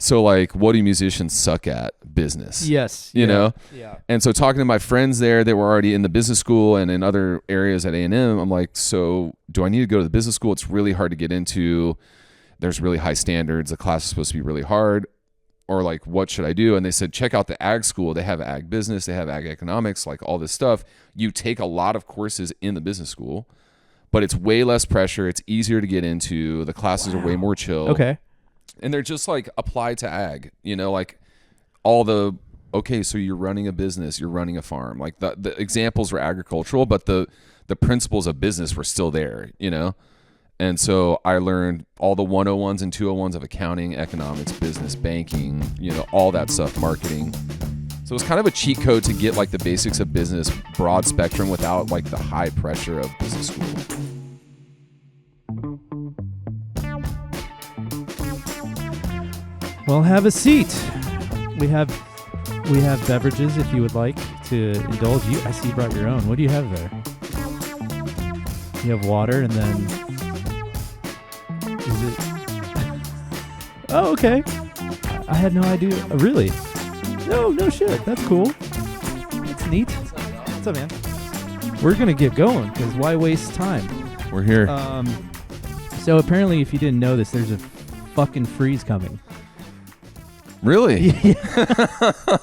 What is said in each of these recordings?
So like, what do musicians suck at? Business. Yes. You know? Yeah. And so talking to my friends there that were already in the business school and in other areas at A&M, I'm like, so do I need to go to the business school? It's really hard to get into. There's really high standards. The class is supposed to be really hard. Or like, what should I do? And they said, check out the ag school. They have ag business. They have ag economics, like all this stuff. You take a lot of courses in the business school, but it's way less pressure. It's easier to get into. The classes are way more chill. Okay. And they're just like applied to ag, you know, like all the, okay, so you're running a business, you're running a farm. Like the examples were agricultural, but the principles of business were still there, you know? And so I learned all the 101s and 201s of accounting, economics, business, banking, you know, all that stuff, marketing. So it's kind of a cheat code to get like the basics of business, broad spectrum, without like the high pressure of business school. Well, have a seat. We have beverages if you would like to indulge. I see you brought your own. What do you have there? You have water, and then is it? Oh, okay. I had no idea. Oh, really? No shit. That's cool. That's neat. What's up, man? We're gonna get going because why waste time? We're here. So apparently, if you didn't know this, there's a fucking freeze coming. Really? Yeah.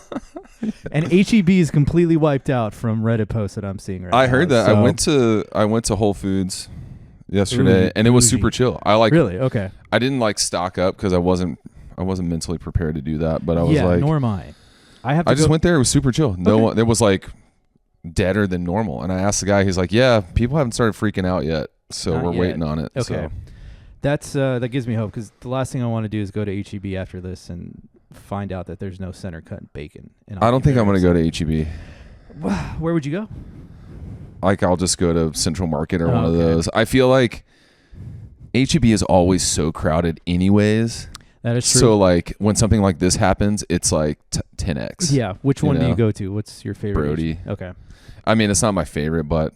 And HEB is completely wiped out from Reddit posts that I'm seeing right now. I heard that. So I went to Whole Foods yesterday, and it was super chill. Really? Okay. I didn't like stock up because I wasn't mentally prepared to do that. But I was like, nor am I. I just went there. It was super chill. No one. It was like deader than normal. And I asked the guy. He's like, yeah, people haven't started freaking out yet, so we're waiting on it. Okay. So. That gives me hope because the last thing I want to do is go to HEB after this and find out that there's no center cut bacon. And I don't think I'm going to go to HEB. Where would you go? Like I'll just go to Central Market or one of those. I feel like HEB is always so crowded anyways. That is true. So like when something like this happens, it's like 10x. Yeah. Which one do you go to? What's your favorite? Brody. Okay. I mean, it's not my favorite, but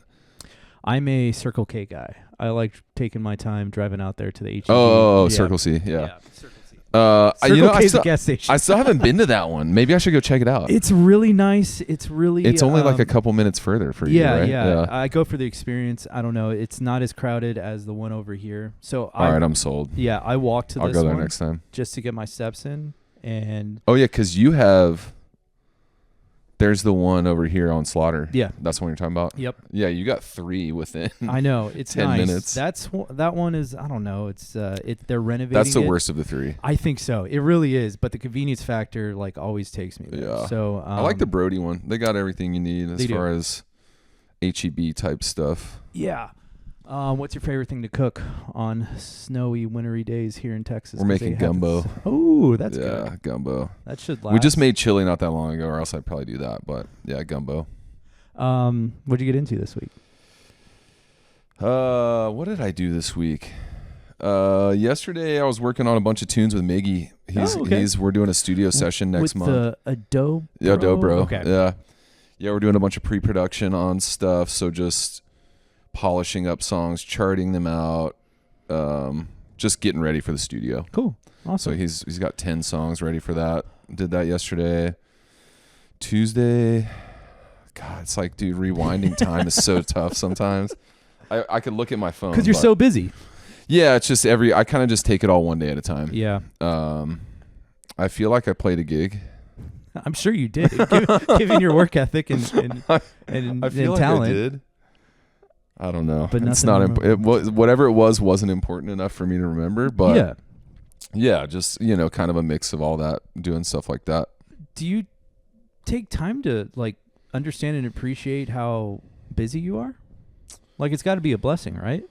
I'm a Circle K guy. I like taking my time driving out there to the HEB. Oh, Circle C. Yeah. Circle C. Circle K is a gas station. I still haven't been to that one. Maybe I should go check it out. It's really nice. It's only like a couple minutes further for you, right? Yeah. I go for the experience. I don't know. It's not as crowded as the one over here. So all right, I'm sold. Yeah, I walk to I'll this go there one next time. just to get my steps in. And oh yeah, because you have. There's the one over here on Slaughter. Yeah. That's the one you're talking about? Yep. Yeah, you got 3 within I know. It's 10 nice. minutes. That one is, I don't know. It's they're renovating That's the it. worst of the 3. I think so. It really is. But the convenience factor like always takes me there. Yeah. So I like the Brody one. They got everything you need as far as HEB type stuff. Yeah. What's your favorite thing to cook on snowy, wintry days here in Texas? We're making gumbo. Oh, that's good. Yeah, gumbo. That should last. We just made chili not that long ago, or else I'd probably do that. But yeah, gumbo. What'd you get into this week? What did I do this week? Yesterday I was working on a bunch of tunes with Miggy. We're doing a studio session next month. With the Adobe. Yeah, Dobro. Okay. Yeah, we're doing a bunch of pre-production on stuff. So just polishing up songs, charting them out, just getting ready for the studio. Cool. Awesome. So he's got 10 songs ready for that. Did that yesterday. Tuesday, God, it's like, dude, rewinding time is so tough sometimes. I could look at my phone. Because you're so busy. Yeah, it's just I kind of just take it all one day at a time. Yeah. I feel like I played a gig. I'm sure you did. Given your work ethic and I feel like talent. I did. I don't know. But it's not whatever it wasn't important enough for me to remember. But yeah, just kind of a mix of all that, doing stuff like that. Do you take time to like understand and appreciate how busy you are? Like it's got to be a blessing, right?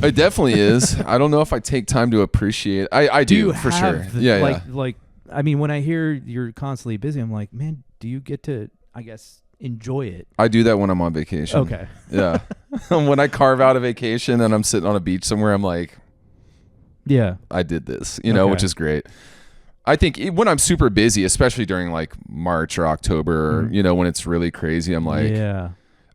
It definitely is. I don't know if I take time to appreciate. I do for sure. Like I mean, when I hear you're constantly busy, I'm like, man, do you get to, I guess, enjoy it? I do that when I'm on vacation. Okay. Yeah. When I carve out a vacation and I'm sitting on a beach somewhere, I'm like, yeah, I did this, which is great. I think when I'm super busy, especially during like March or October, when it's really crazy, I'm like,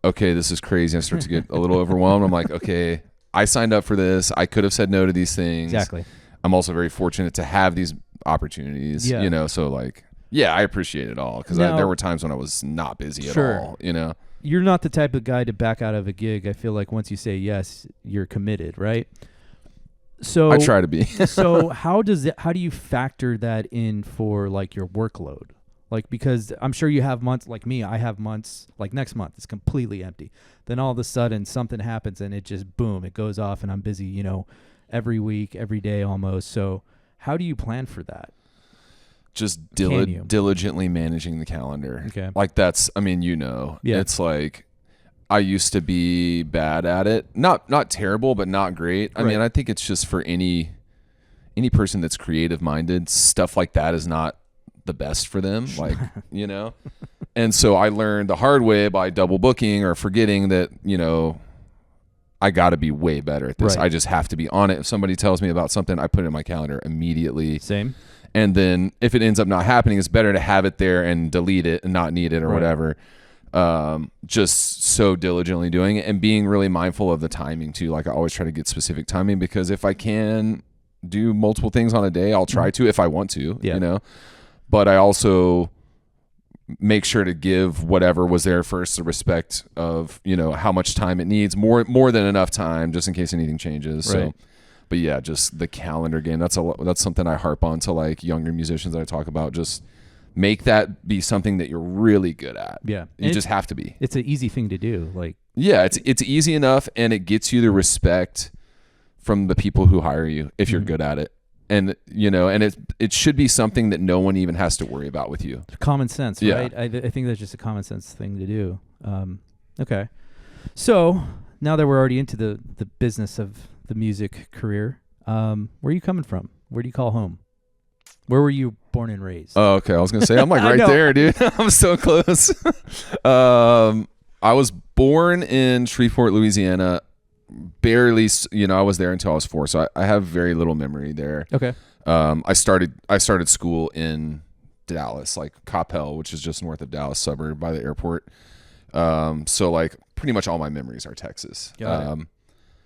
okay, this is crazy. I start to get a little overwhelmed. I'm like, okay, I signed up for this. I could have said no to these things. Exactly. I'm also very fortunate to have these opportunities, Yeah. you know, so like, yeah, I appreciate it all because Now- there were times when I was not busy at Sure. all, you know. You're not the type of guy to back out of a gig. I feel like once you say yes, you're committed, right? So I try to be. so how do you factor that in for like your workload? Like, because I'm sure you have months like me, I have months like next month it's completely empty. Then all of a sudden something happens and it just boom, it goes off and I'm busy, you know, every week, every day almost. So how do you plan for that? Just Can you? diligently managing the calendar. Okay. Like that's, I mean, you know, Yeah. it's like I used to be bad at it. Not terrible, but not great. I Right. mean, I think it's just for any person that's creative minded, stuff like that is not the best for them. Like, you know? And so I learned the hard way by double booking or forgetting that, you know, I got to be way better at this. Right. I just have to be on it. If somebody tells me about something, I put it in my calendar immediately. Same. And then if it ends up not happening, it's better to have it there and delete it and not need it or Right. whatever. Just so diligently doing it and being really mindful of the timing too. Like I always try to get specific timing because if I can do multiple things on a day, I'll try to if I want to, Yeah. you know. But I also make sure to give whatever was there first the respect of, you know, how much time it needs, more than enough time just in case anything changes. Right. So but yeah, just the calendar game. That's something I harp on to like younger musicians that I talk about. Just make that be something that you're really good at. Yeah. You just have to be. It's an easy thing to do. Like, Yeah, it's easy enough and it gets you the respect from the people who hire you if you're good at it. And you know, and it should be something that no one even has to worry about with you. common sense, Yeah. right? I think that's just a common sense thing to do. Okay. So now that we're already into the business of the music career, where are you coming from? Where do you call home? Where were you born and raised? Oh, okay. I was gonna say I'm like I right know. there, dude. I'm so close. I was born in Shreveport, Louisiana. Barely, you know, I was there until I was 4, so I have very little memory there. Okay. I started school in Dallas, like Coppell, which is just north of Dallas, suburb by the airport. So like pretty much all my memories are Texas. Got it.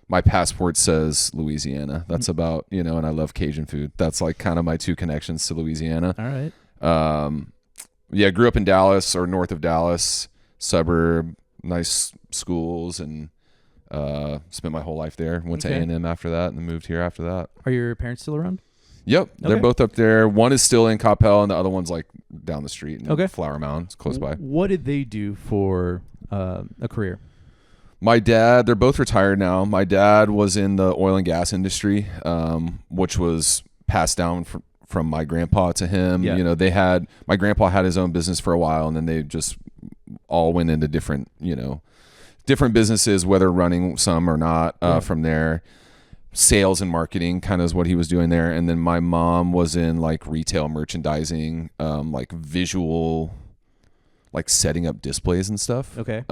My passport says Louisiana. That's about, you know, and I love Cajun food. That's like kind of my two connections to Louisiana. All right. Yeah, grew up in Dallas or north of Dallas, suburb, nice schools, and spent my whole life there. Went to Okay. A&M after that and then moved here after that. Are your parents still around? Yep, they're Okay. both up there. One is still in Coppell and the other one's like down the street in Okay. Flower Mound. It's close by. What did they do for a career? My dad, they're both retired now. My dad was in the oil and gas industry, which was passed down from my grandpa to him. Yeah. You know, my grandpa had his own business for a while and then they just all went into different businesses, whether running some or not, Right. from there. Sales and marketing kind of is what he was doing there. And then my mom was in like retail merchandising, like visual, like setting up displays and stuff. Okay.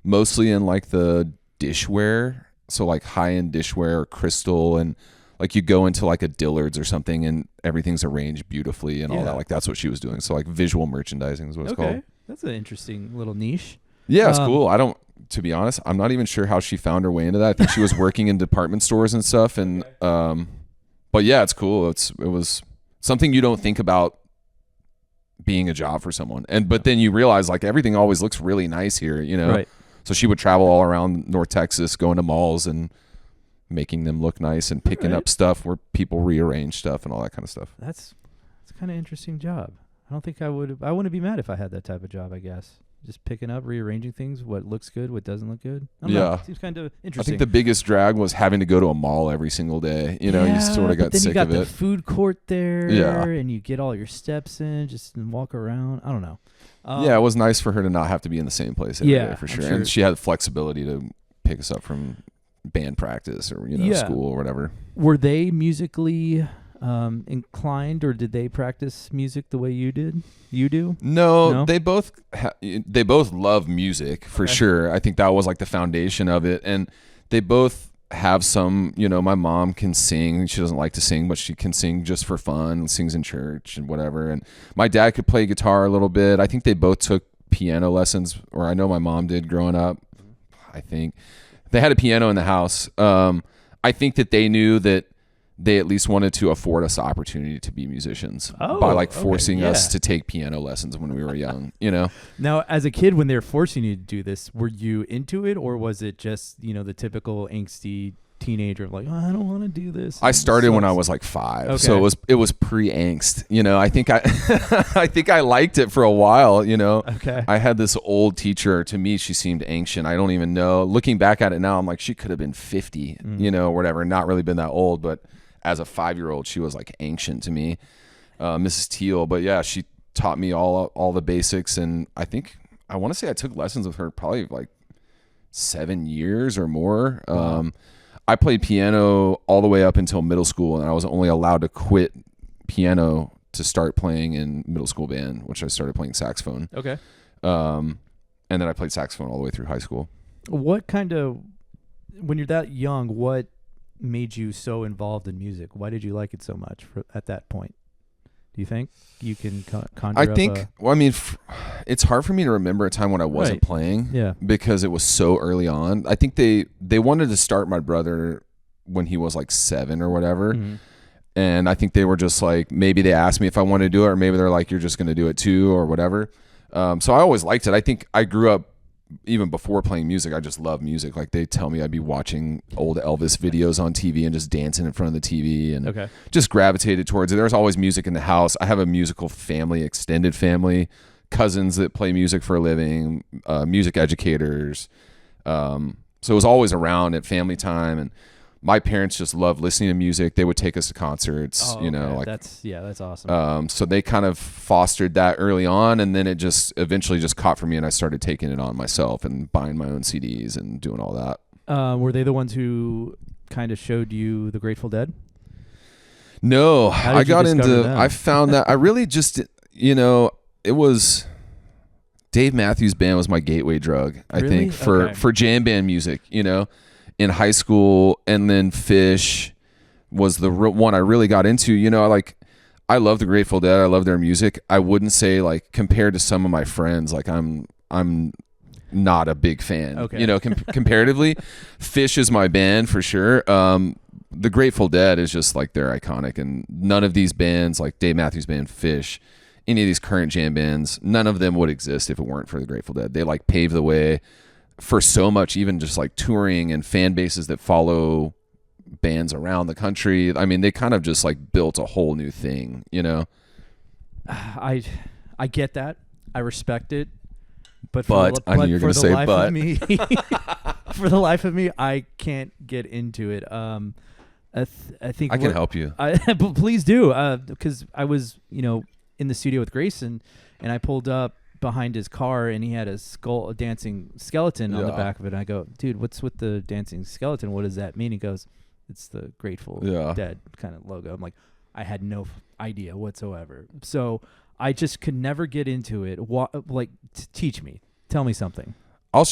Mostly in like the dishware. So like high-end dishware or crystal, and like you go into like a Dillard's or something and everything's arranged beautifully and all Yeah. that. Like that's what she was doing. So like visual merchandising is what it's Okay. called. That's an interesting little niche. Yeah, it's Um, cool. To be honest, I'm not even sure how she found her way into that. I think she was working in department stores and stuff. And, but yeah, it's cool. It was something you don't think about being a job for someone. But then you realize like everything always looks really nice here, you know? Right. So she would travel all around North Texas, going to malls and making them look nice and picking Right. up stuff where people rearrange stuff and all that kind of stuff. That's kind of interesting job. I don't think I wouldn't be mad if I had that type of job, I guess. Just picking up, rearranging things, what looks good, what doesn't look good. I don't know. Yeah. Seems kind of I interesting. think the biggest drag was having to go to a mall every single day. You know, you sort of got but then sick you got of the it. food court there, Yeah. and you get all your steps in, just and walk around. I don't know. Yeah, it was nice for her to not have to be in the same place every Yeah, day for I'm sure. sure. And she had flexibility to pick us up from band practice or, Yeah. school or whatever. Were they musically inclined, or did they practice music the way you did? You do? No, No? they both love music for Okay. sure. I think that was like the foundation of it. And they both have some, my mom can sing. She doesn't like to sing, but she can sing just for fun, sings in church and whatever. And my dad could play guitar a little bit. I think they both took piano lessons, or I know my mom did growing up. I think they had a piano in the house. I think that they knew that they at least wanted to afford us the opportunity to be musicians by like forcing us to take piano lessons when we were young, you know? Now, as a kid, when they were forcing you to do this, were you into it, or was it just, the typical angsty teenager of like, oh, I don't want to do this? I started when I was like 5, so it was pre-angst. I think I think I liked it for a while. Okay. I had this old teacher. To me, she seemed ancient. I don't even know. Looking back at it now, I'm like, she could have been 50, or whatever. Not really been that old, but as a 5-year-old, she was like ancient to me, Mrs. Teal. But yeah, she taught me all the basics, and I want to say I took lessons with her probably like 7 years or more. Wow. I played piano all the way up until middle school, and I was only allowed to quit piano to start playing in middle school band, which I started playing saxophone. Okay. And then I played saxophone all the way through high school. What when you're that young, what made you so involved in music? Why did you like it so much at that point? Do you think you can conjure up it's hard for me to remember a time when I wasn't playing. Yeah. Because it was so early on. I think they wanted to start my brother when he was like 7 or whatever. Mm-hmm. And I think they were just like, maybe they asked me if I wanted to do it, or maybe they're like, you're just going to do it too, or whatever. So I always liked it. I think I grew up, even before playing music, I just love music. Like, they tell me I'd be watching old Elvis videos on TV and just dancing in front of the TV, and just gravitated towards it. There's always music in the house. I have a musical family, extended family, cousins that play music for a living, music educators. So it was always around at family time, and my parents just loved listening to music. They would take us to concerts, that's awesome. So they kind of fostered that early on, and then it just eventually just caught for me, and I started taking it on myself and buying my own CDs and doing all that. Were they the ones who kind of showed you the Grateful Dead? No, I got into them? I found that I really just, it was Dave Matthews Band was my gateway drug, I think, for jam band music, in high school. And then Fish was the one I really got into. I love the Grateful Dead. I love their music. I wouldn't say, like, compared to some of my friends, like I'm not a big fan. Comparatively, Fish is my band for sure. The Grateful Dead is just like, they're iconic, and none of these bands, like Dave Matthews Band, Fish, any of these current jam bands, none of them would exist if it weren't for the Grateful Dead. They like paved the way for so much, even just like touring and fan bases that follow bands around the country. I mean, they kind of just like built a whole new thing, I get that. I respect it. But I knew you were going to say but. For the life of me, I can't get into it. I think I can help you. But please do, because I was, in the studio with Grayson, and I pulled up behind his car, and he had a dancing skeleton on the back of it. And I go, dude, what's with the dancing skeleton? What does that mean? He goes, it's the Grateful Dead kind of logo. I'm like, I had no idea whatsoever. So I just could never get into it. Teach me. Tell me something. I'll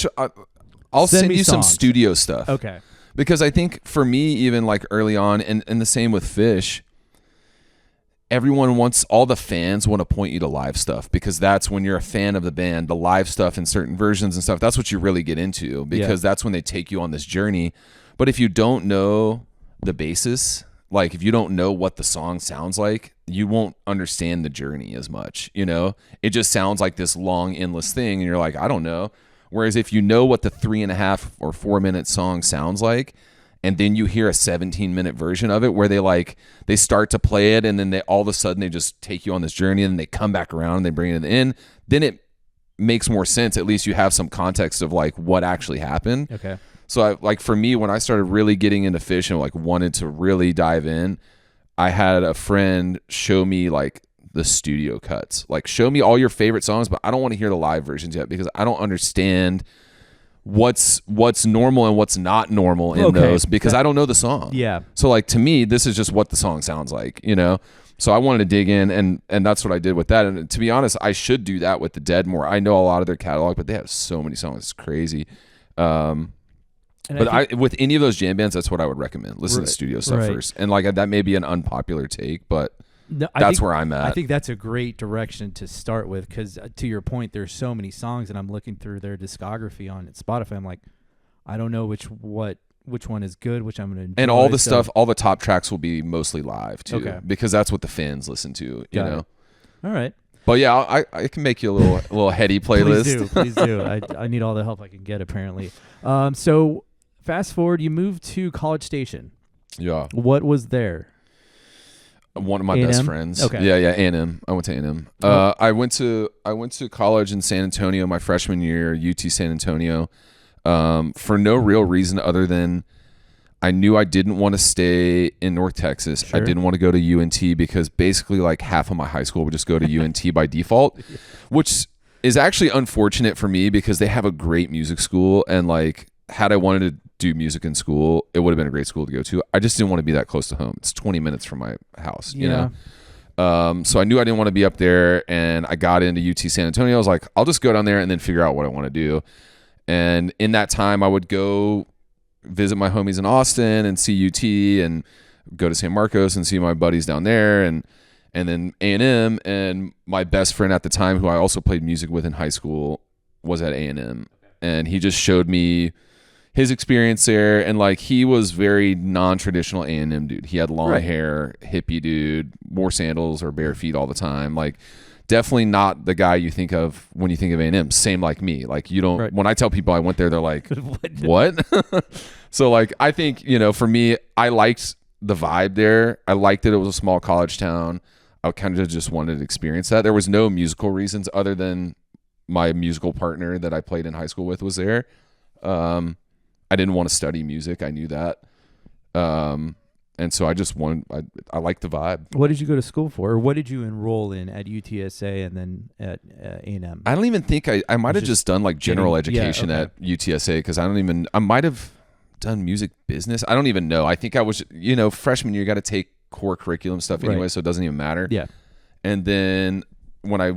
send you some studio stuff. Okay. Because I think for me, even like early on, and the same with Fish, all the fans want to point you to live stuff, because that's when you're a fan of the band, the live stuff and certain versions and stuff, that's what you really get into, because that's when they take you on this journey. But if you don't know the basis, like if you don't know what the song sounds like, you won't understand the journey as much, It just sounds like this long, endless thing, and you're like, I don't know. Whereas if you know what the 3.5 or 4 minute song sounds like, and then you hear a 17-minute version of it where they start to play it, and then all of a sudden they just take you on this journey, and then they come back around and they bring it in, then it makes more sense. At least you have some context of like what actually happened. Okay. So for me, when I started really getting into Fish and like wanted to really dive in, I had a friend show me like the studio cuts, like show me all your favorite songs, but I don't want to hear the live versions yet, because I don't understand what's normal and what's not normal in those, because I don't know the song. Yeah. So like, to me, this is just what the song sounds like, So I wanted to dig in, and that's what I did with that. And to be honest, I should do that with the Dead more. I know a lot of their catalog, but they have so many songs. It's crazy. With any of those jam bands, that's what I would recommend. Listen to studio stuff first. And like, that may be an unpopular take, but that's where I'm at. I think that's a great direction to start with, because to your point, there's so many songs, and I'm looking through their discography on Spotify. I'm like, I don't know which which one is good, which I'm going to enjoy. And all the stuff, all the top tracks will be mostly live too, because that's what the fans listen to, you know? All right. But yeah, I can make you a little heady playlist. Please do. I need all the help I can get, apparently. So fast forward, you moved to College Station. Yeah. What was there? One of my A&M? best friends. Okay. Yeah, A&M. I went to A&M. I went to college in San Antonio my freshman year, UT San Antonio, for no real reason other than I knew I didn't want to stay in North Texas. Sure. I didn't want to go to UNT because basically like half of my high school would just go to UNT by default, which is actually unfortunate for me because they have a great music school, and like had I wanted to do music in school, it would have been a great school to go to. I just didn't want to be that close to home. It's 20 minutes from my house, you know? So I knew I didn't want to be up there, and I got into UT San Antonio. I was like, I'll just go down there and then figure out what I want to do. And in that time, I would go visit my homies in Austin and see UT, and go to San Marcos and see my buddies down there, and then A&M. And my best friend at the time, who I also played music with in high school, was at A&M, and he just showed me his experience there. And like, he was very non-traditional A&M dude. He had long hair, hippie dude, wore sandals or bare feet all the time. Like, definitely not the guy you think of when you think of A&M. Same like me. Like, you don't, when I tell people I went there, they're like, what? So like, I think, you know, for me, I liked the vibe there. I liked that it was a small college town. I kind of just wanted to experience that. There was no musical reasons other than my musical partner that I played in high school with was there. I didn't want to study music. I knew that. And so I just wanted, I liked the vibe. What did you go to school for? Or what did you enroll in at UTSA and then at A&M? I don't even think I might have just done like general education at UTSA, because I might have done music business. I don't even know. I think I was, you know, freshman year, you got to take core curriculum stuff anyway, so it doesn't even matter. Yeah. And then when I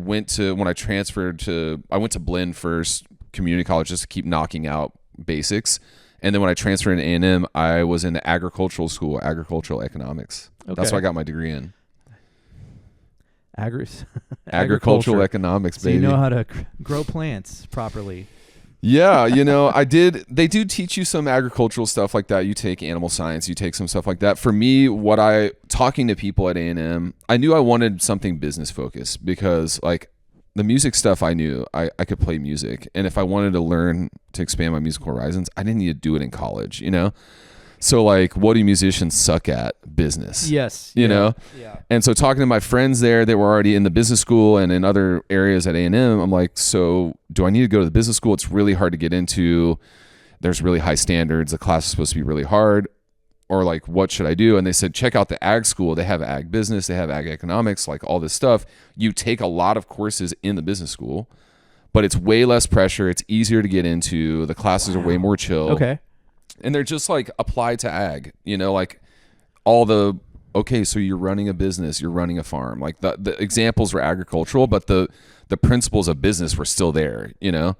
transferred to, I went to Blinn first, community college, just to keep knocking out basics. And then when I transferred to A&M, I was in agricultural school, agricultural economics. Okay. That's what I got my degree in. Agricultural economics, baby. So you know how to grow plants properly. Yeah, you know, I did. They do teach you some agricultural stuff like that. You take animal science, you take some stuff like that. For me, talking to people at A&M, I knew I wanted something business focused, because like, the music stuff, I knew I could play music. And if I wanted to learn to expand my musical horizons, I didn't need to do it in college, you know? So like, what do musicians suck at? Business. Yes. You know? Yeah. And so talking to my friends there that were already in the business school and in other areas at A&M, I'm like, so do I need to go to the business school? It's really hard to get into. There's really high standards. The class is supposed to be really hard. Or like, what should I do? And they said, check out the ag school. They have ag business, they have ag economics, like all this stuff. You take a lot of courses in the business school, but it's way less pressure. It's easier to get into. The classes are way more chill. Okay. And they're just like applied to ag, you know, like all the, okay, so you're running a business, you're running a farm. Like the examples were agricultural, but the principles of business were still there, you know?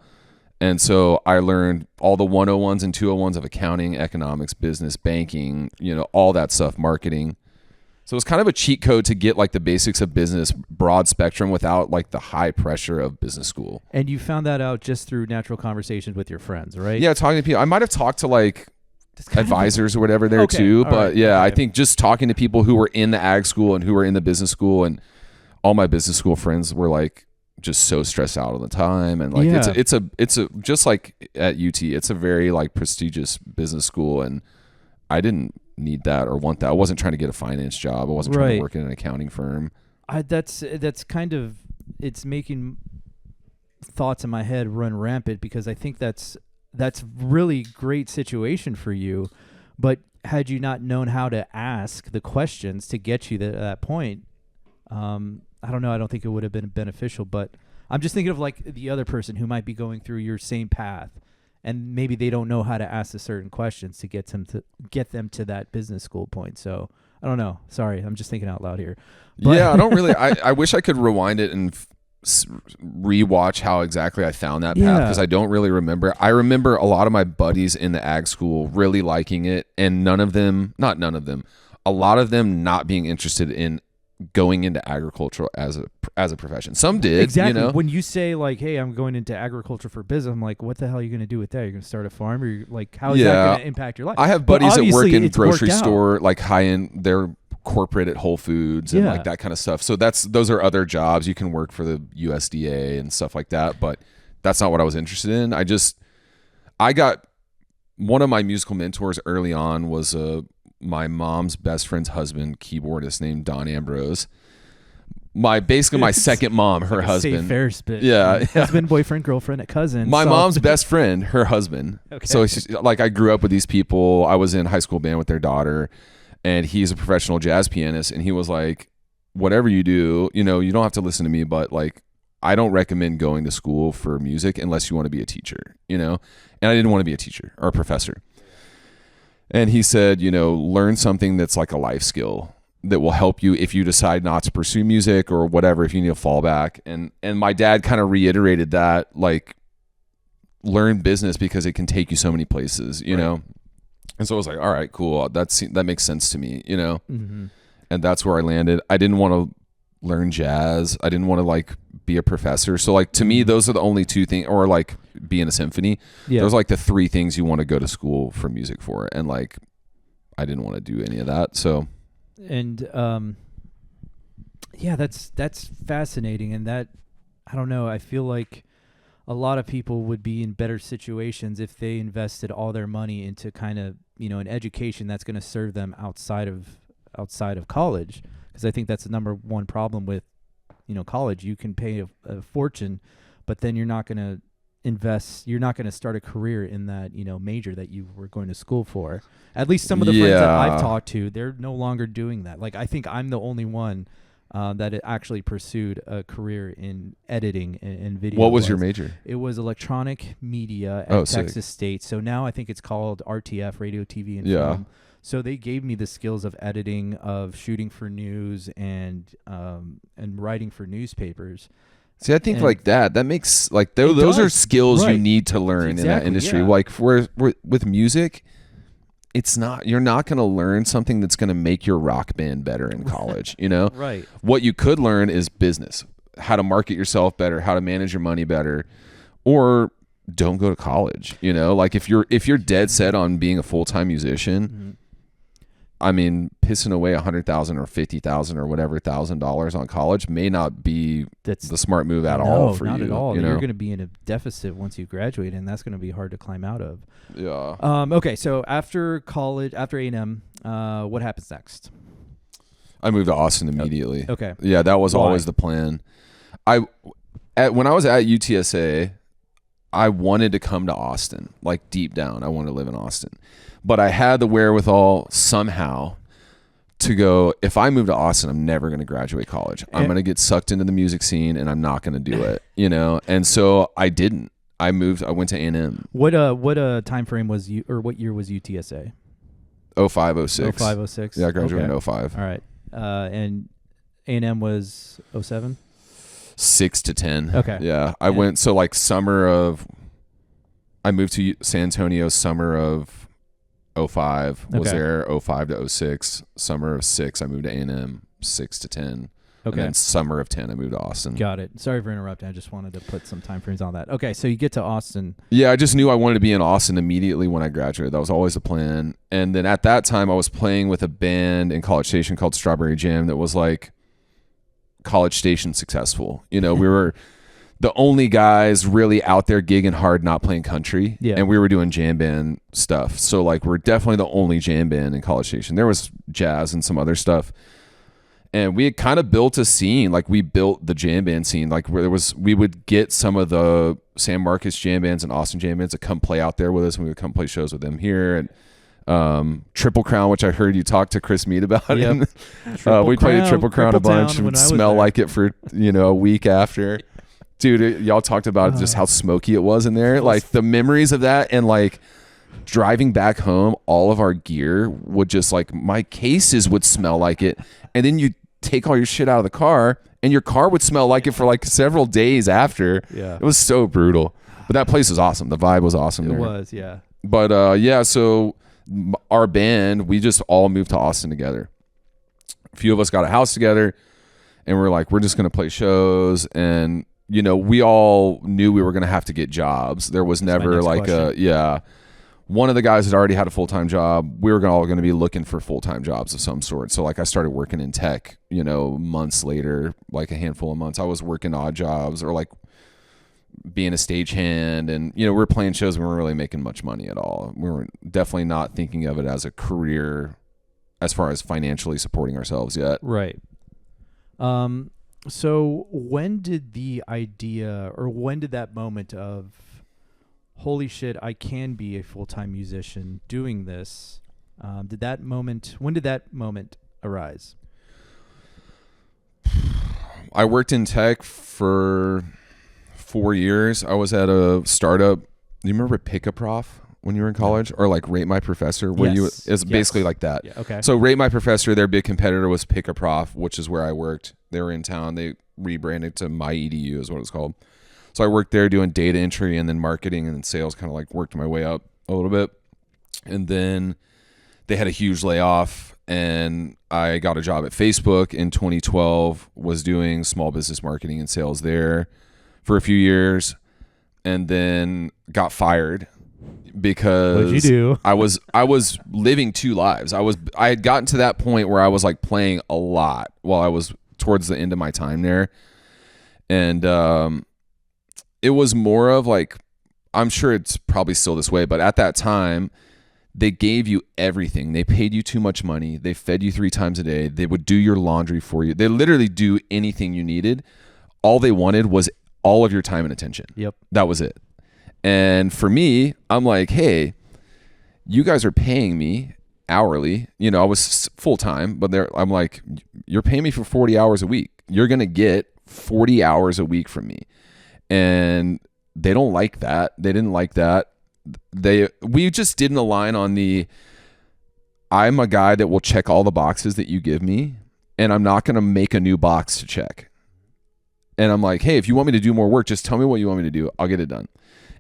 And so I learned all the 101s and 201s of accounting, economics, business, banking, you know, all that stuff, marketing. So it's kind of a cheat code to get like the basics of business, broad spectrum, without like the high pressure of business school. And you found that out just through natural conversations with your friends, right? Yeah, talking to people. I might have talked to like advisors or whatever there too. But right. Yeah, I think just talking to people who were in the ag school and who were in the business school, and all my business school friends were like, just so stressed out all the time, and like it's a just like at UT, it's a very like prestigious business school, and I didn't need that or want that. I wasn't trying to get a finance job. I wasn't trying to work in an accounting firm. That's kind of, it's making thoughts in my head run rampant, because I think that's really great situation for you, but had you not known how to ask the questions to get you to that point, I don't know. I don't think it would have been beneficial, but I'm just thinking of like the other person who might be going through your same path, and maybe they don't know how to ask the certain questions to get them to that business school point. So I don't know. Sorry, I'm just thinking out loud here. But yeah, I don't really. I wish I could rewind it and rewatch how exactly I found that path, because I don't really remember. I remember a lot of my buddies in the ag school really liking it, and a lot of them not being interested in going into agriculture as a profession. Some did, Exactly. you know? When you say like, "Hey, I'm going into agriculture for business," I'm like, "What the hell are you going to do with that? You're going to start a farm, or you're like, how is that going to impact your life?" I have But buddies that work obviously in it's grocery worked out. store, like high end. They're corporate at Whole Foods and like that kind of stuff. So those are other jobs. You can work for the USDA and stuff like that. But that's not what I was interested in. I got one of my musical mentors early on was my mom's best friend's husband, keyboardist named Don Ambrose. Basically my second mom, her like husband. Ferris bit. Yeah, Husband, boyfriend, girlfriend, cousin. My mom's best friend, her husband. Okay. So it's just, like I grew up with these people. I was in high school band with their daughter, and he's a professional jazz pianist. And he was like, "Whatever you do, you know, you don't have to listen to me, but like, I don't recommend going to school for music unless you want to be a teacher, you know." And I didn't want to be a teacher or a professor. And he said, you know, learn something that's like a life skill that will help you if you decide not to pursue music or whatever, if you need a fallback. And my dad kind of reiterated that, like, learn business because it can take you so many places, you know? And so I was like, all right, cool. That makes sense to me, you know? Mm-hmm. And that's where I landed. I didn't want to learn jazz. I didn't want to like be a professor. So like to me, those are the only two things, or like be in a symphony. Yeah. Those are like the three things you want to go to school for music for. And like, I didn't want to do any of that. So. And yeah, that's fascinating, and that, I don't know, I feel like a lot of people would be in better situations if they invested all their money into kind of, you know, an education that's going to serve them outside of college, because I think that's the number one problem with, you know, college. You can pay a fortune, but then you're not going to start a career in that, you know, major that you were going to school for. At least some of the friends that I've talked to, they're no longer doing that. Like, I think I'm the only one that actually pursued a career in editing and video. What was your major? It was electronic media at Texas State. So now I think it's called RTF, radio, TV, and film. So they gave me the skills of editing, of shooting for news, and writing for newspapers. See, I think like that makes like those are skills you need to learn in that industry. Yeah. Like with music, it's not, you're not going to learn something that's going to make your rock band better in college, you know? Right. What you could learn is business, how to market yourself better, how to manage your money better, or don't go to college, you know? Like if you're dead set on being a full-time musician, Mm-hmm. I mean, pissing away $100,000 or $50,000 or whatever $1,000 on college may not be the smart move at all for you. Not at all. You know? You're going to be in a deficit once you graduate, and that's going to be hard to climb out of. Yeah. Okay, so after college, after A&M, what happens next? I moved to Austin immediately. Okay. Yeah, that was always the plan. When I was at UTSA, I wanted to come to Austin. Like deep down, I wanted to live in Austin. But I had the wherewithal somehow to go, if I move to Austin, I'm never going to graduate college. I'm going to get sucked into the music scene, and I'm not going to do it, you know? And so I didn't. I went to A&M. What time frame was you, or what year was UTSA? 05, 06. 05, 06? Yeah, I graduated in 05. All right. And A&M was 07? 6 to 10. Okay. Yeah. I moved to San Antonio summer of 05, was there 05 to 06. Summer of 6, I moved to A&M, 6 to 10. Okay. And then summer of 10, I moved to Austin. Got it. Sorry for interrupting. I just wanted to put some time frames on that. Okay, so you get to Austin. Yeah, I just knew I wanted to be in Austin immediately when I graduated. That was always the plan. And then at that time, I was playing with a band in College Station called Strawberry Jam that was like College Station successful. You know, we were the only guys really out there gigging hard, not playing country. Yeah. And we were doing jam band stuff. So like we're definitely the only jam band in College Station. There was jazz and some other stuff. And we had kind of built a scene, like we built the jam band scene, like where we would get some of the San Marcos jam bands and Austin jam bands to come play out there with us, and we would come play shows with them here. And Triple Crown, which I heard you talk to Chris Mead about. Yep. We played a Triple Crown a bunch and would smell like it for, a week after. Dude, y'all talked about just how smoky it was in there. Like the memories of that, and like driving back home, all of our gear would just like, my cases would smell like it. And then you take all your shit out of the car, and your car would smell like it for like several days after. Yeah. It was so brutal. But that place was awesome. The vibe was awesome there. It was, yeah. But so our band, we just all moved to Austin together. A few of us got a house together. and we're like, we're just going to play shows. And, you know, we all knew we were going to have to get jobs. There was never like one of the guys had already had a full-time job. We were all going to be looking for full-time jobs of some sort. So like I started working in tech, you know, months later, like a handful of months. I was working odd jobs or like being a stagehand, and, you know, we were playing shows. We weren't really making much money at all. We were definitely not thinking of it as a career as far as financially supporting ourselves yet. Right. So when did the idea, or when did that moment of, holy shit, I can be a full-time musician doing this, when did that moment arise? I worked in tech for 4 years. I was at a startup. Do you remember Pick a Prof when you were in college, or like Rate My Professor, where it's basically like that. Yeah, okay. So Rate My Professor, their big competitor was Pick a Prof, which is where I worked. They were in town. They rebranded to My EDU is what it's called. So I worked there doing data entry and then marketing and then sales, kind of like worked my way up a little bit. And then they had a huge layoff, and I got a job at Facebook in 2012, was doing small business marketing and sales there for a few years, and then got fired because what'd you do? I was living two lives. I had gotten to that point where I was like playing a lot while I was towards the end of my time there. And it was more of like, I'm sure it's probably still this way, but at that time, they gave you everything. They paid you too much money. They fed you 3 times a day. They would do your laundry for you. They literally do anything you needed. All they wanted was all of your time and attention. Yep. That was it. And for me, I'm like, hey, you guys are paying me hourly. You know, I was full time, but I'm like, you're paying me for 40 hours a week. You're going to get 40 hours a week from me. And they don't like that. They didn't like that. We just didn't align on I'm a guy that will check all the boxes that you give me, and I'm not going to make a new box to check. And I'm like, hey, if you want me to do more work, just tell me what you want me to do. I'll get it done.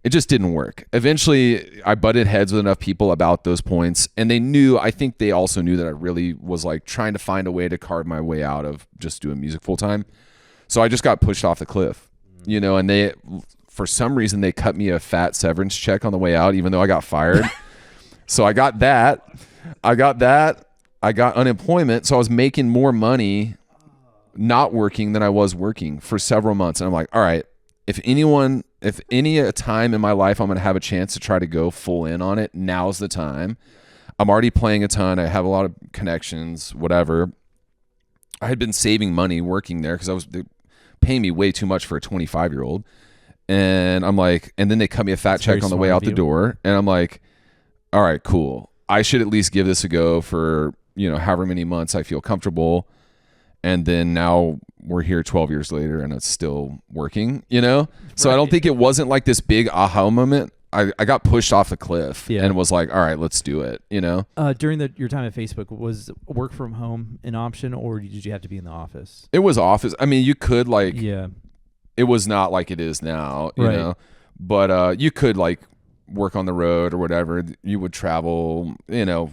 It just didn't work. Eventually, I butted heads with enough people about those points, and I think they also knew that I really was like trying to find a way to carve my way out of just doing music full time. So I just got pushed off the cliff, you know, and for some reason, they cut me a fat severance check on the way out, even though I got fired. So I got that. I got unemployment. So I was making more money not working than I was working for several months. And I'm like, all right, if any time in my life I'm going to have a chance to try to go full in on it, now's the time. I'm already playing a ton. I have a lot of connections, whatever. I had been saving money working there because they paying me way too much for a 25-year-old. And I'm like, and then they cut me a fat check on the way out the door. And I'm like, all right, cool. I should at least give this a go for, you know, however many months I feel comfortable. And then now we're here 12 years later and it's still working, you know? So I don't think it wasn't like this big aha moment. I got pushed off the cliff and was like, all right, let's do it, you know? During your time at Facebook, was work from home an option, or did you have to be in the office? It was office. I mean, you could like, it was not like it is now, you know? But you could like work on the road or whatever. You would travel, you know?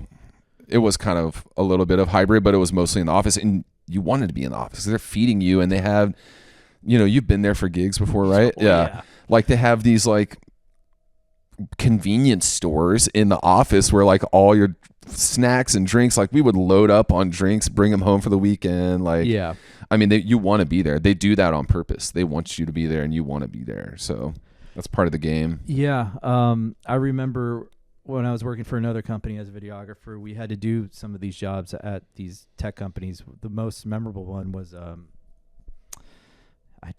It was kind of a little bit of hybrid, but it was mostly in the office. And you wanted to be in the office. They're feeding you, and they have, you know, you've been there for gigs before, right? Yeah. Like they have these like convenience stores in the office where like all your snacks and drinks, like we would load up on drinks, bring them home for the weekend. Like, I mean, you want to be there. They do that on purpose. They want you to be there and you want to be there. So that's part of the game. Yeah. I remember when I was working for another company as a videographer, we had to do some of these jobs at these tech companies. The most memorable one was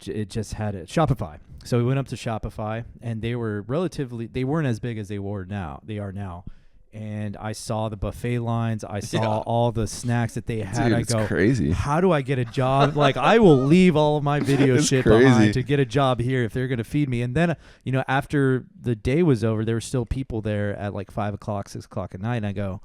it just had it Shopify. So we went up to Shopify, and they weren't as big as they are now. And I saw the buffet lines. I saw all the snacks that they had. Dude, I go, crazy. How do I get a job? Like, I will leave all of my video shit behind to get a job here if they're going to feed me. And then, you know, after the day was over, there were still people there at like 5 o'clock, 6 o'clock at night. And I go,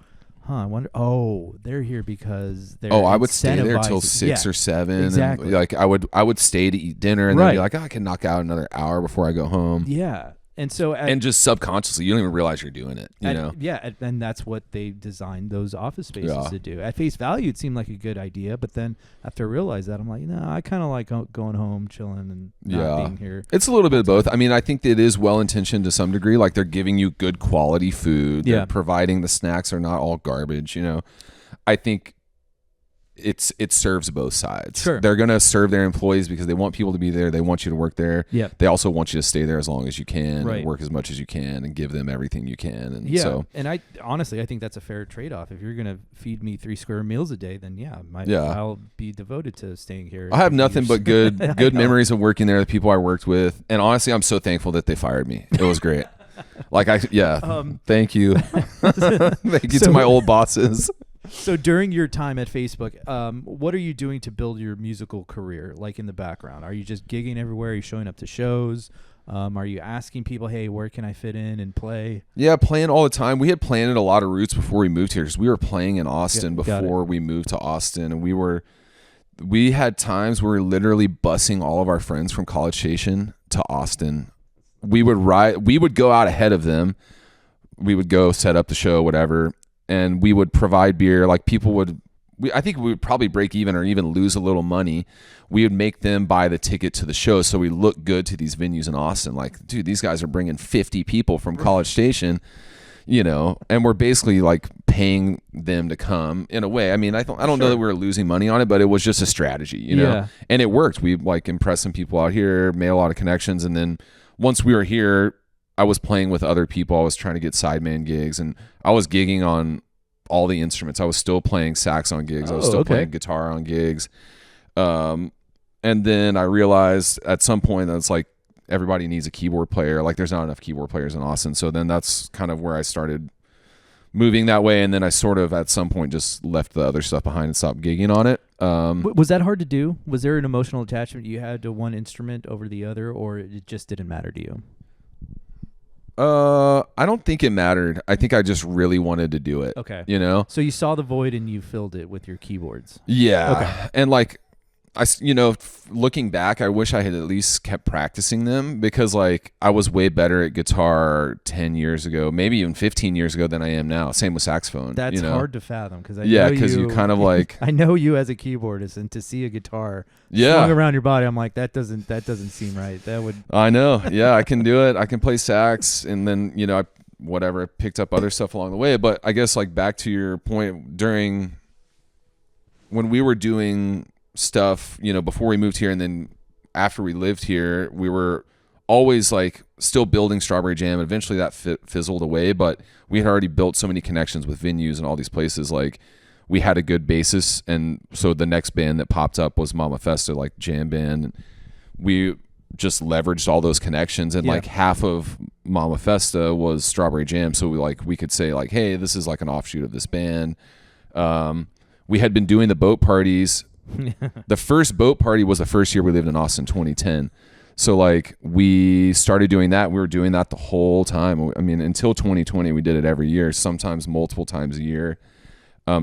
I wonder. Oh, they're here because they're. I would stay there till 6 or 7. Exactly. And like I would stay to eat dinner, and then be like, I can knock out another hour before I go home. Yeah. And so, and just subconsciously, you don't even realize you're doing it. You know? Yeah, and that's what they designed those office spaces Yeah. to do. At face value, it seemed like a good idea, but then after I realized that, I'm like, no, I kind of like going home, chilling, and not being here. It's a little bit of both. I mean, I think it is well intentioned to some degree. Like they're giving you good quality food. They're providing the snacks are not all garbage. You know, I think it serves both sides. Sure. They're going to serve their employees because they want people to be there. They want you to work there. Yeah. They also want you to stay there as long as you can, Right. and work as much as you can, and give them everything you can. And Yeah. so, And I honestly, I think that's a fair trade-off. If you're going to feed me 3 square meals a day, then I'll be devoted to staying here. I have nothing but good know. memories of working there, the people I worked with. And honestly, I'm so thankful that they fired me. It was great. Thank you. Thank you to my old bosses. So during your time at Facebook, what are you doing to build your musical career, like in the background? Are you just gigging everywhere? Are you showing up to shows? Are you asking people, hey, where can I fit in and play? Yeah, playing all the time. We had planted a lot of routes before we moved here because we were playing in Austin before we moved to Austin. And we had times where we were literally busing all of our friends from College Station to Austin. We would go out ahead of them. We would go set up the show, whatever. And we would provide beer. Like I think we would probably break even or even lose a little money. We would make them buy the ticket to the show so we look good to these venues in Austin. Like, dude, these guys are bringing 50 people from College Station, you know, and we're basically like paying them to come in a way. I mean, I don't know that we were losing money on it, but it was just a strategy, you know, and it worked. We like impressed some people out here, made a lot of connections. And then once we were here, I was playing with other people. I was trying to get sideman gigs, and I was gigging on all the instruments. I was still playing sax on gigs. I was still playing guitar on gigs. And then I realized at some point that it's like everybody needs a keyboard player. Like there's not enough keyboard players in Austin. So then that's kind of where I started moving that way. And then I sort of at some point just left the other stuff behind and stopped gigging on it. Was that hard to do? Was there an emotional attachment you had to one instrument over the other, or it just didn't matter to you? I don't think it mattered. I think I just really wanted to do it. Okay. You know? So you saw the void and you filled it with your keyboards. Yeah. Okay. And like, looking back, I wish I had at least kept practicing them because like I was way better at guitar 10 years ago, maybe even 15 years ago than I am now. Same with saxophone. That's hard to fathom because because you kind of like I know you as a keyboardist, and to see a guitar slung around your body, I'm like that doesn't seem right. That would I know. Yeah, I can do it. I can play sax, and then I picked up other stuff along the way. But I guess like back to your point, during when we were doing stuff, before we moved here and then after we lived here, we were always like still building Strawberry Jam. Eventually that fizzled away, but we had already built so many connections with venues and all these places. Like we had a good basis, and so the next band that popped up was Mama Festa, like jam band. And we just leveraged all those connections, and like half of Mama Festa was Strawberry Jam, so we could say like, hey, this is like an offshoot of this band. We had been doing the boat parties. The first boat party was the first year we lived in Austin, 2010. So like we started doing that. We were doing that the whole time. I mean, until 2020, we did it every year, sometimes multiple times a year.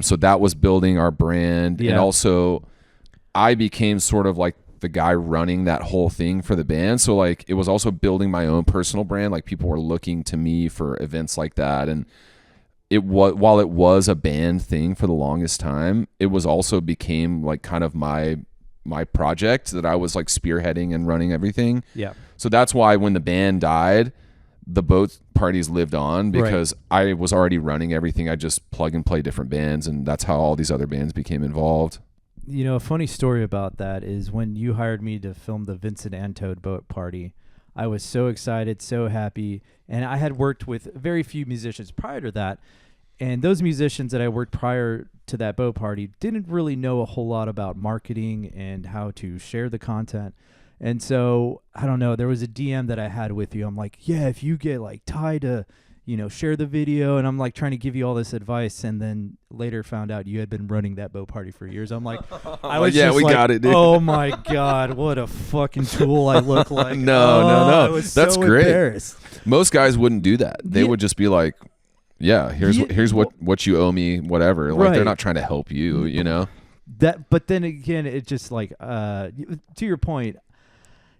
So that was building our brand. And also I became sort of like the guy running that whole thing for the band. So like it was also building my own personal brand. Like people were looking to me for events like that. And while it was a band thing for the longest time, it was also became like kind of my project that I was like spearheading and running everything. Yeah. So that's why when the band died, the boat parties lived on because I was already running everything. I just plug and play different bands, and that's how all these other bands became involved. A funny story about that is when you hired me to film the Vincent Antode boat party, I was so excited, so happy, and I had worked with very few musicians prior to that. And those musicians that I worked prior to that boat party didn't really know a whole lot about marketing and how to share the content. And so, I don't know, there was a DM that I had with you. I'm like, yeah, if you get like Ty to, share the video, and I'm like trying to give you all this advice, and then later found out you had been running that boat party for years. I'm like, I was we got it, dude. Oh my God, what a fucking tool I look like. No. I was That's so great. Embarrassed. Most guys wouldn't do that. They would just be like, yeah, here's what you owe me, whatever. Like they're not trying to help you, That, but then again, it just like to your point,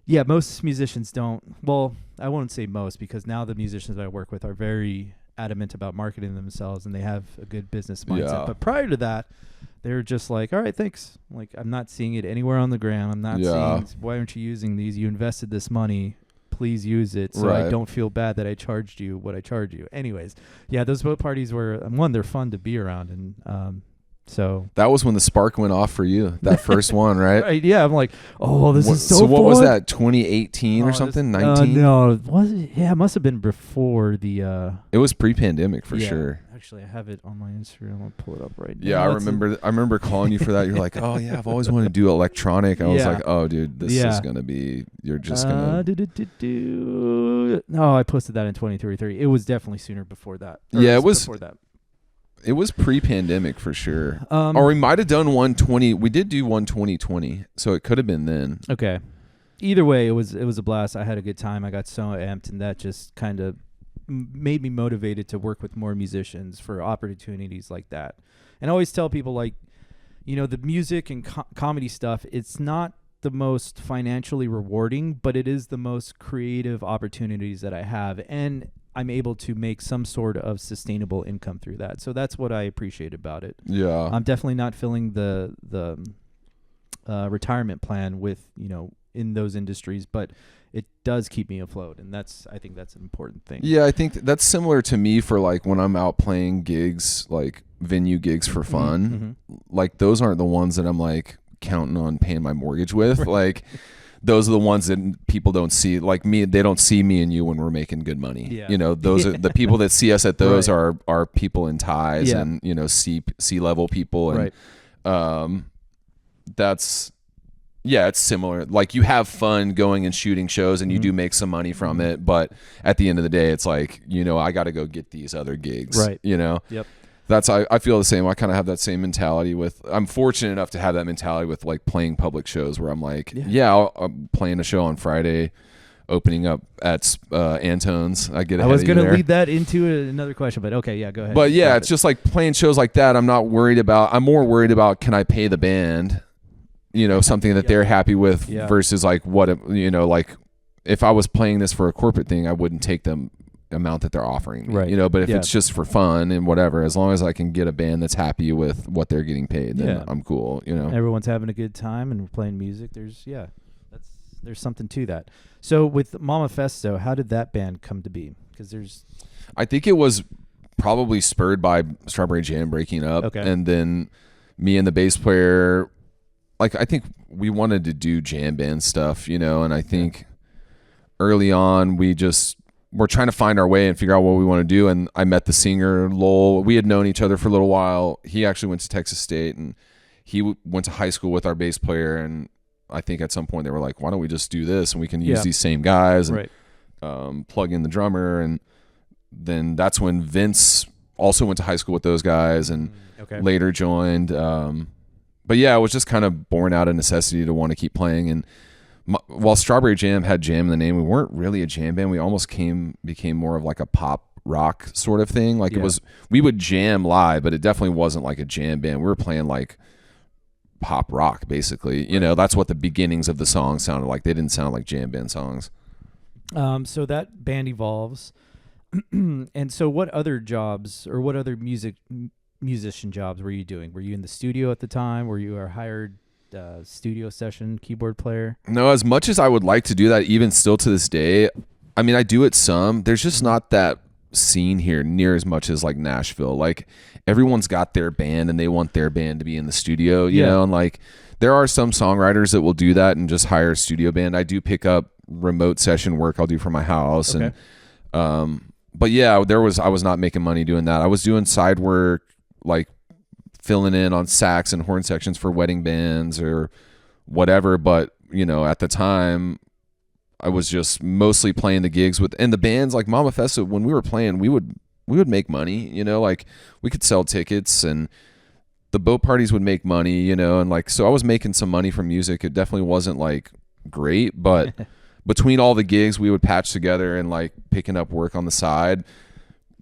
Yeah, most musicians don't. Well, I won't say most, because now the musicians that I work with are very adamant about marketing themselves and they have a good business mindset. Yeah. But prior to that, they're just like, all right, thanks. Like, I'm not seeing it anywhere on the ground. I'm not seeing, why aren't you using these? You invested this money. Please use it so I don't feel bad that I charged you what I charged you. Anyways, yeah, those boat parties were, one, they're fun to be around. And so that was when the spark went off for you, that first one, right? Right, yeah, I'm like, oh, this is so what fun. was that, 2018 or something, 19? No, was it? Yeah, it must have been before the it was pre-pandemic for sure. Actually, I have it on my Instagram. I'll pull it up right now. Yeah, I remember calling you for that. You're like, oh yeah, I've always wanted to do electronic. I was like, oh dude, this is gonna be, you're just gonna No, I posted that in 2033. It was definitely sooner before that. Yeah, it was before that. It was pre-pandemic for sure. Or we might have done 120. We did do 2020, so it could have been then. Okay. Either way, it was a blast. I had a good time. I got so amped, and that just kind of made me motivated to work with more musicians for opportunities like that. And I always tell people, like, you know, the music and comedy stuff, it's not the most financially rewarding, but it is the most creative opportunities that I have. And I'm able to make some sort of sustainable income through that. So that's what I appreciate about it. Yeah. I'm definitely not filling the retirement plan with, you know, in those industries, but it does keep me afloat. And I think that's an important thing. Yeah, I think that's similar to me for like when I'm out playing gigs, like venue gigs for fun. Mm-hmm. Like those aren't the ones that I'm like counting on paying my mortgage with. Right. Like those are the ones that people don't see, like me. They don't see me and you when we're making good money. Yeah. You know, those are the people that see us at those right. are people in ties and, you know, C-level people. And, right. It's similar. Like you have fun going and shooting shows and you do make some money from it. But at the end of the day, it's like, you know, I got to go get these other gigs, right. You know? Yep. I feel the same. I kind of have that same mentality I'm fortunate enough to have that mentality with like playing public shows where I'm like, I'm playing a show on Friday, opening up at Antone's. I was going to lead that into another question, but okay, yeah, go ahead. But yeah, it's just like playing shows like that. I'm more worried about, can I pay the band, you know, something that they're happy with versus like you know, like if I was playing this for a corporate thing, I wouldn't take them amount that they're offering me, right. You know, but if it's just for fun and whatever, as long as I can get a band that's happy with what they're getting paid, then I'm cool, you know. Everyone's having a good time and we're playing music. There's something to that. So with Mama Festo, how did that band come to be? Because I think it was probably spurred by Strawberry Jam breaking up, and then me and the bass player, like I think we wanted to do jam band stuff, you know, and I think early on we're trying to find our way and figure out what we want to do. And I met the singer, Lowell. We had known each other for a little while. He actually went to Texas State and he went to high school with our bass player. And I think at some point they were like, why don't we just do this? And we can use these same guys and plug in the drummer. And then that's when Vince also went to high school with those guys and later joined. But yeah, it was just kind of born out of necessity to want to keep playing. And while Strawberry Jam had jam in the name, we weren't really a jam band. We almost became more of like a pop rock sort of thing. Like we would jam live, but it definitely wasn't like a jam band. We were playing like pop rock, basically. You know, that's what the beginnings of the song sounded like. They didn't sound like jam band songs. So that band evolves. And so what other jobs or what other musician jobs were you doing? Were you in the studio at the time? Were you a hired studio session keyboard player? No, as much as I would like to do that, even still to this day, I mean, I do it some. There's just not that scene here near as much as like Nashville. Like everyone's got their band and they want their band to be in the studio, you know, and like there are some songwriters that will do that and just hire a studio band. I do pick up remote session work I'll do from my house. And but yeah, I was not making money doing that. I was doing side work, like filling in on sax and horn sections for wedding bands or whatever. But, you know, at the time I was just mostly playing the gigs and the bands like Mama Festo. When we were playing, we would make money, you know, like we could sell tickets and the boat parties would make money, you know, and like, so I was making some money from music. It definitely wasn't like great, but between all the gigs we would patch together and like picking up work on the side,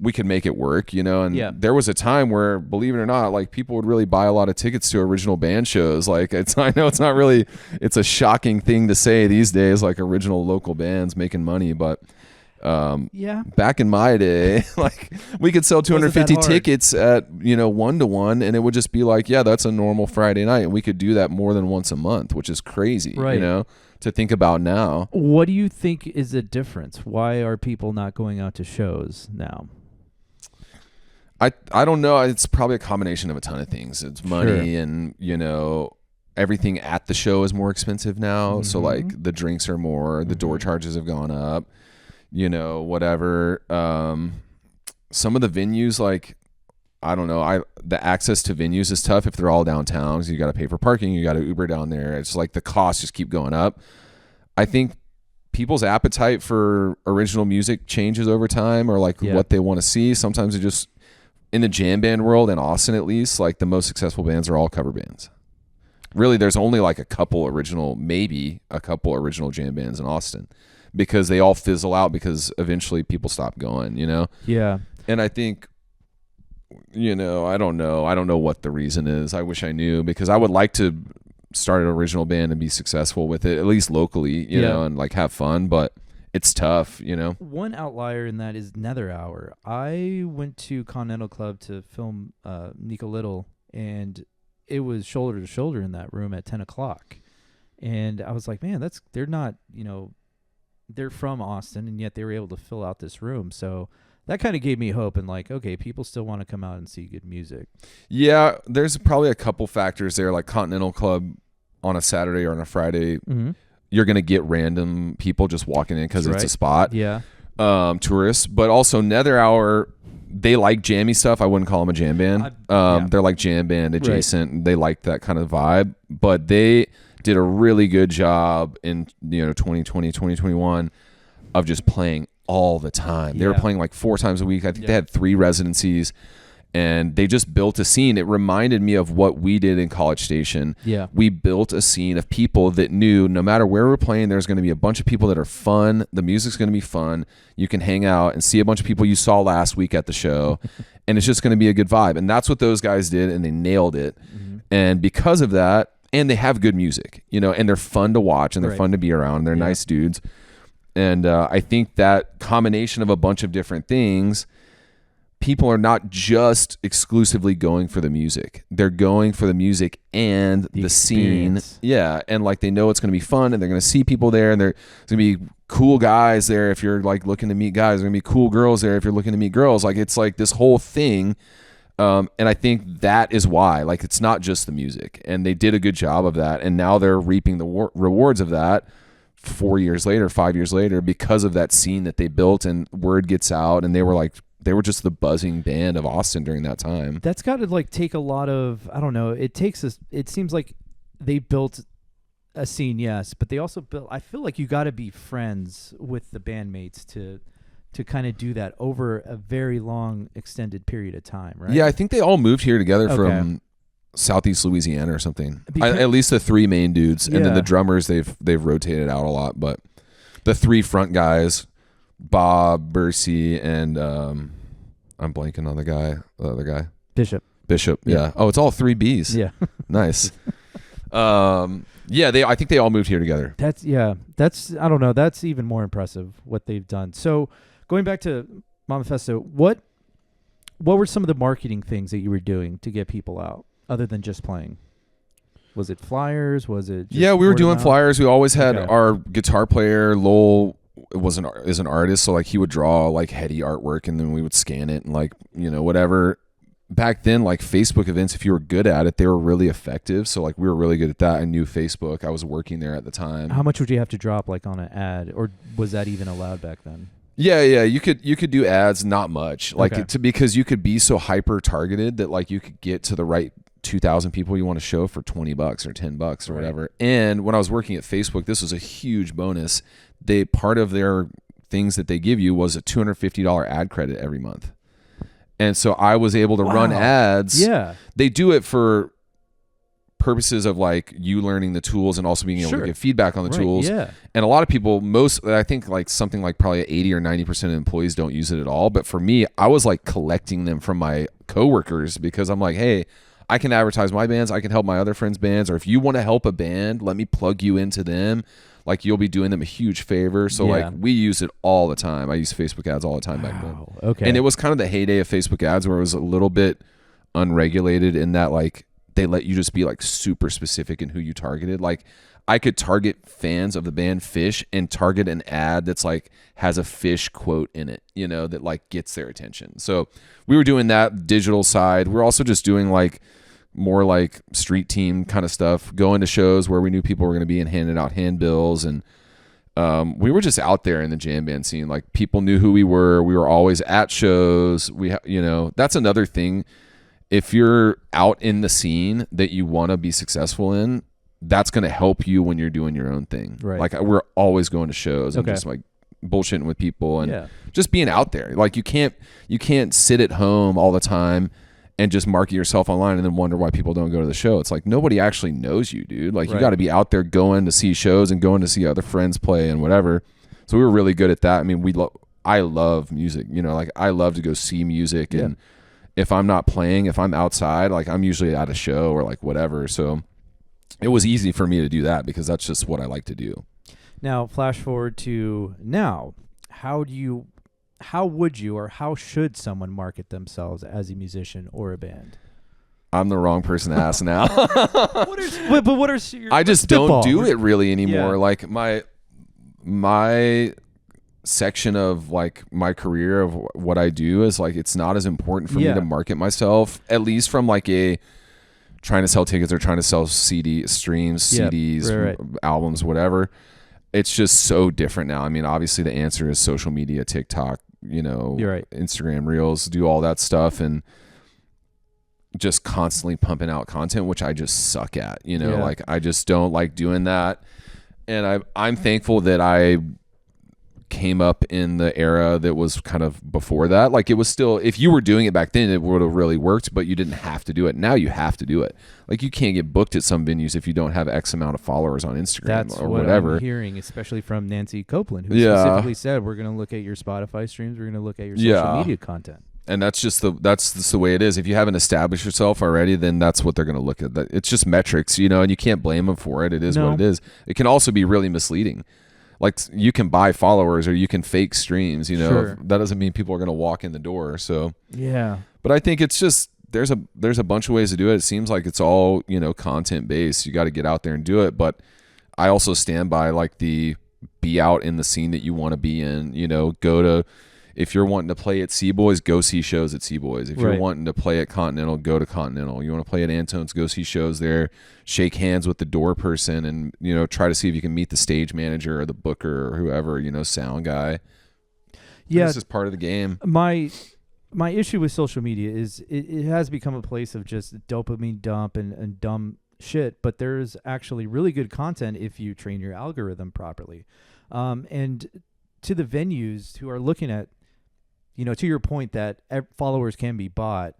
we could make it work, you know. And Yeah. there was a time where, believe it or not, like people would really buy a lot of tickets to original band shows. Like I know it's not really, it's a shocking thing to say these days, like original local bands making money, but Yeah. back in my day, like we could sell 250 Wasn't that hard. tickets at 1-to-1, and it would just be like, yeah, that's a normal Friday night, and we could do that more than once a month, which is crazy, Right. you know, to think about now. What do you think is the difference? Why are people not going out to shows now? I don't know. It's probably a combination of a ton of things. It's money, Sure. and everything at the show is more expensive now. So Mhm. like the drinks are more, the door Mhm. charges have gone up, whatever. Some of the venues, like, I don't know, the access to venues is tough if they're all downtown. So you got to pay for parking, you got to Uber down there. It's like the costs just keep going up. I think people's appetite for original music changes over time, or like Yeah. what they want to see. Sometimes it just, in the jam band world, in Austin at least, like the most successful bands are all cover bands. Really, there's only like maybe a couple original jam bands in Austin, because they all fizzle out because eventually people stop going, Yeah. And I think, I don't know what the reason is. I wish I knew, because I would like to start an original band and be successful with it, at least locally, you know, and like have fun, but it's tough, One outlier in that is Nether Hour. I went to Continental Club to film Nico Little, and it was shoulder to shoulder in that room at 10 o'clock. And I was like, man, they're not, they're from Austin, and yet they were able to fill out this room. So that kind of gave me hope, and like, okay, people still want to come out and see good music. Yeah, there's probably a couple factors there, like Continental Club on a Saturday or on a Friday. Mm-hmm. You're going to get random people just walking in because it's a spot. Yeah. Tourists, but also Nether Hour, they like jammy stuff. I wouldn't call them a jam band. Yeah. They're like jam band adjacent. Right. They like that kind of vibe, but they did a really good job in 2020, 2021 of just playing all the time. They were playing like 4 times a week. I think they had 3 residencies, and they just built a scene. It reminded me of what we did in College Station. Yeah. We built a scene of people that knew no matter where we're playing, there's going to be a bunch of people that are fun. The music's going to be fun. You can hang out and see a bunch of people you saw last week at the show, and it's just going to be a good vibe. And that's what those guys did, and they nailed it. Mm-hmm. And because of that, and they have good music, and they're fun to watch, and they're fun to be around, and they're nice dudes. And I think that combination of a bunch of different things, people are not just exclusively going for the music. They're going for the music and the scene. Yeah. And like, they know it's going to be fun, and they're going to see people there, and there's going to be cool guys there if you're like looking to meet guys. There's going to be cool girls there if you're looking to meet girls. Like, it's like this whole thing. And I think that is why, like, it's not just the music, and they did a good job of that. And now they're reaping the rewards of that 4 years later, 5 years later, because of that scene that they built, and word gets out, and they were just the buzzing band of Austin during that time. That's got to like take a lot of, I don't know, it seems like they built a scene, yes, but they also built, I feel like you got to be friends with the bandmates to kind of do that over a very long extended period of time, right? Yeah, I think they all moved here together from Southeast Louisiana or something. At least the 3 main dudes, and then the drummers they've rotated out a lot, but the 3 front guys, Bob, Bursey, and I'm blanking on the other guy. Bishop. Yeah. Oh, it's all 3 Bs. Yeah. Nice. I think they all moved here together. That's I don't know. That's even more impressive what they've done. So going back to Manifesto, what were some of the marketing things that you were doing to get people out other than just playing? Was it flyers? Was it just we were doing flyers. We always had our guitar player, Lowell, is an artist, so like he would draw like heady artwork, and then we would scan it and like, whatever. Back then, like Facebook events, if you were good at it, they were really effective. So like we were really good at that. I knew Facebook. I was working there at the time. How much would you have to drop like on an ad, or was that even allowed back then? Yeah, you could do ads, not much, like because you could be so hyper targeted that like you could get to the right 2,000 people you want to show for $20 or $10 or whatever. And when I was working at Facebook, this was a huge bonus. Part of their things that they give you was a $250 ad credit every month. And so I was able to run ads. Yeah. They do it for purposes of like you learning the tools and also being able Sure. to give feedback on the tools. Yeah. And a lot of people, I think like something like probably 80 or 90% of employees don't use it at all. But for me, I was like collecting them from my coworkers because I'm like, hey, I can advertise my bands. I can help my other friends' bands. Or if you want to help a band, let me plug you into them. Like you'll be doing them a huge favor. So like we use it all the time. I use Facebook ads all the time back then. Okay. And it was kind of the heyday of Facebook ads where it was a little bit unregulated in that like they let you just be like super specific in who you targeted. Like I could target fans of the band Fish and target an ad that's like has a Fish quote in it, you know, that like gets their attention. So we were doing that digital side. We're also just doing like more like street team kind of stuff, going to shows where we knew people were going to be and handing out handbills. And we were just out there in the jam band scene. Like people knew who we were. We were always at shows. That's another thing. If you're out in the scene that you want to be successful in, that's going to help you when you're doing your own thing. Right. Like we're always going to shows and just like bullshitting with people and just being out there. Like you can't sit at home all the time and just market yourself online and then wonder why people don't go to the show. It's like nobody actually knows you, dude. Like you got to be out there going to see shows and going to see other friends play and whatever. So we were really good at that. I mean, I love music, you know, like I love to go see music. And if I'm not playing, if I'm outside, like I'm usually at a show or like whatever. So it was easy for me to do that because that's just what I like to do. Now, flash forward to now. How would you or how should someone market themselves as a musician or a band? I'm the wrong person to ask now. I just don't do it really anymore. Yeah. Like my section of like my career of what I do is like it's not as important for me to market myself, at least from like a trying to sell tickets or trying to sell CD streams, CDs, albums, whatever. It's just so different now. I mean, obviously the answer is social media, TikTok, Instagram Reels, do all that stuff and just constantly pumping out content, which I just suck at, like I just don't like doing that. And I'm thankful that I came up in the era that was kind of before that. Like it was still, if you were doing it back then, it would have really worked, but you didn't have to do it. Now you have to do it. Like you can't get booked at some venues if you don't have X amount of followers on Instagram. That's or what whatever. I'm hearing, especially from Nancy Copeland, who specifically said, we're going to look at your Spotify streams. We're going to look at your social media content. And that's just the way it is. If you haven't established yourself already, then that's what they're going to look at. It's just metrics, and you can't blame them for it. It is what it is. It can also be really misleading. Like you can buy followers or you can fake streams, Sure. That doesn't mean people are going to walk in the door. So, but I think it's just, there's a bunch of ways to do it. It seems like it's all, content based. You got to get out there and do it. But I also stand by like the be out in the scene that you want to be in, if you're wanting to play at C-Boys, go see shows at C-Boys. If you're wanting to play at Continental, go to Continental. You want to play at Antone's, go see shows there. Shake hands with the door person and, try to see if you can meet the stage manager or the booker or whoever, sound guy. Yeah. This is part of the game. My issue with social media is it has become a place of just dopamine dump and dumb shit, but there's actually really good content if you train your algorithm properly. And to the venues who are looking at, to your point that followers can be bought,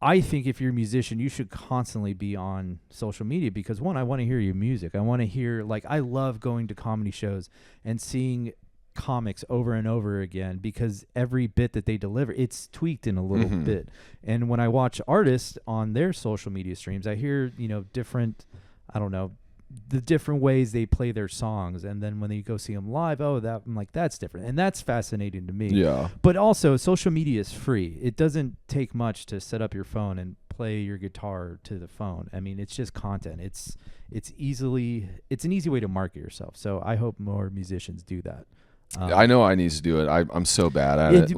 I think if you're a musician, you should constantly be on social media because, one, I want to hear your music. I want to hear, I love going to comedy shows and seeing comics over and over again because every bit that they deliver, it's tweaked in a little bit. And when I watch artists on their social media streams, I hear, different, the different ways they play their songs, and then when you go see them live, I'm like, that's different, and that's fascinating to me. Yeah. But also, social media is free. It doesn't take much to set up your phone and play your guitar to the phone. I mean, it's just content. It's an easy way to market yourself. So I hope more musicians do that. I know I need to do it. I'm so bad at it.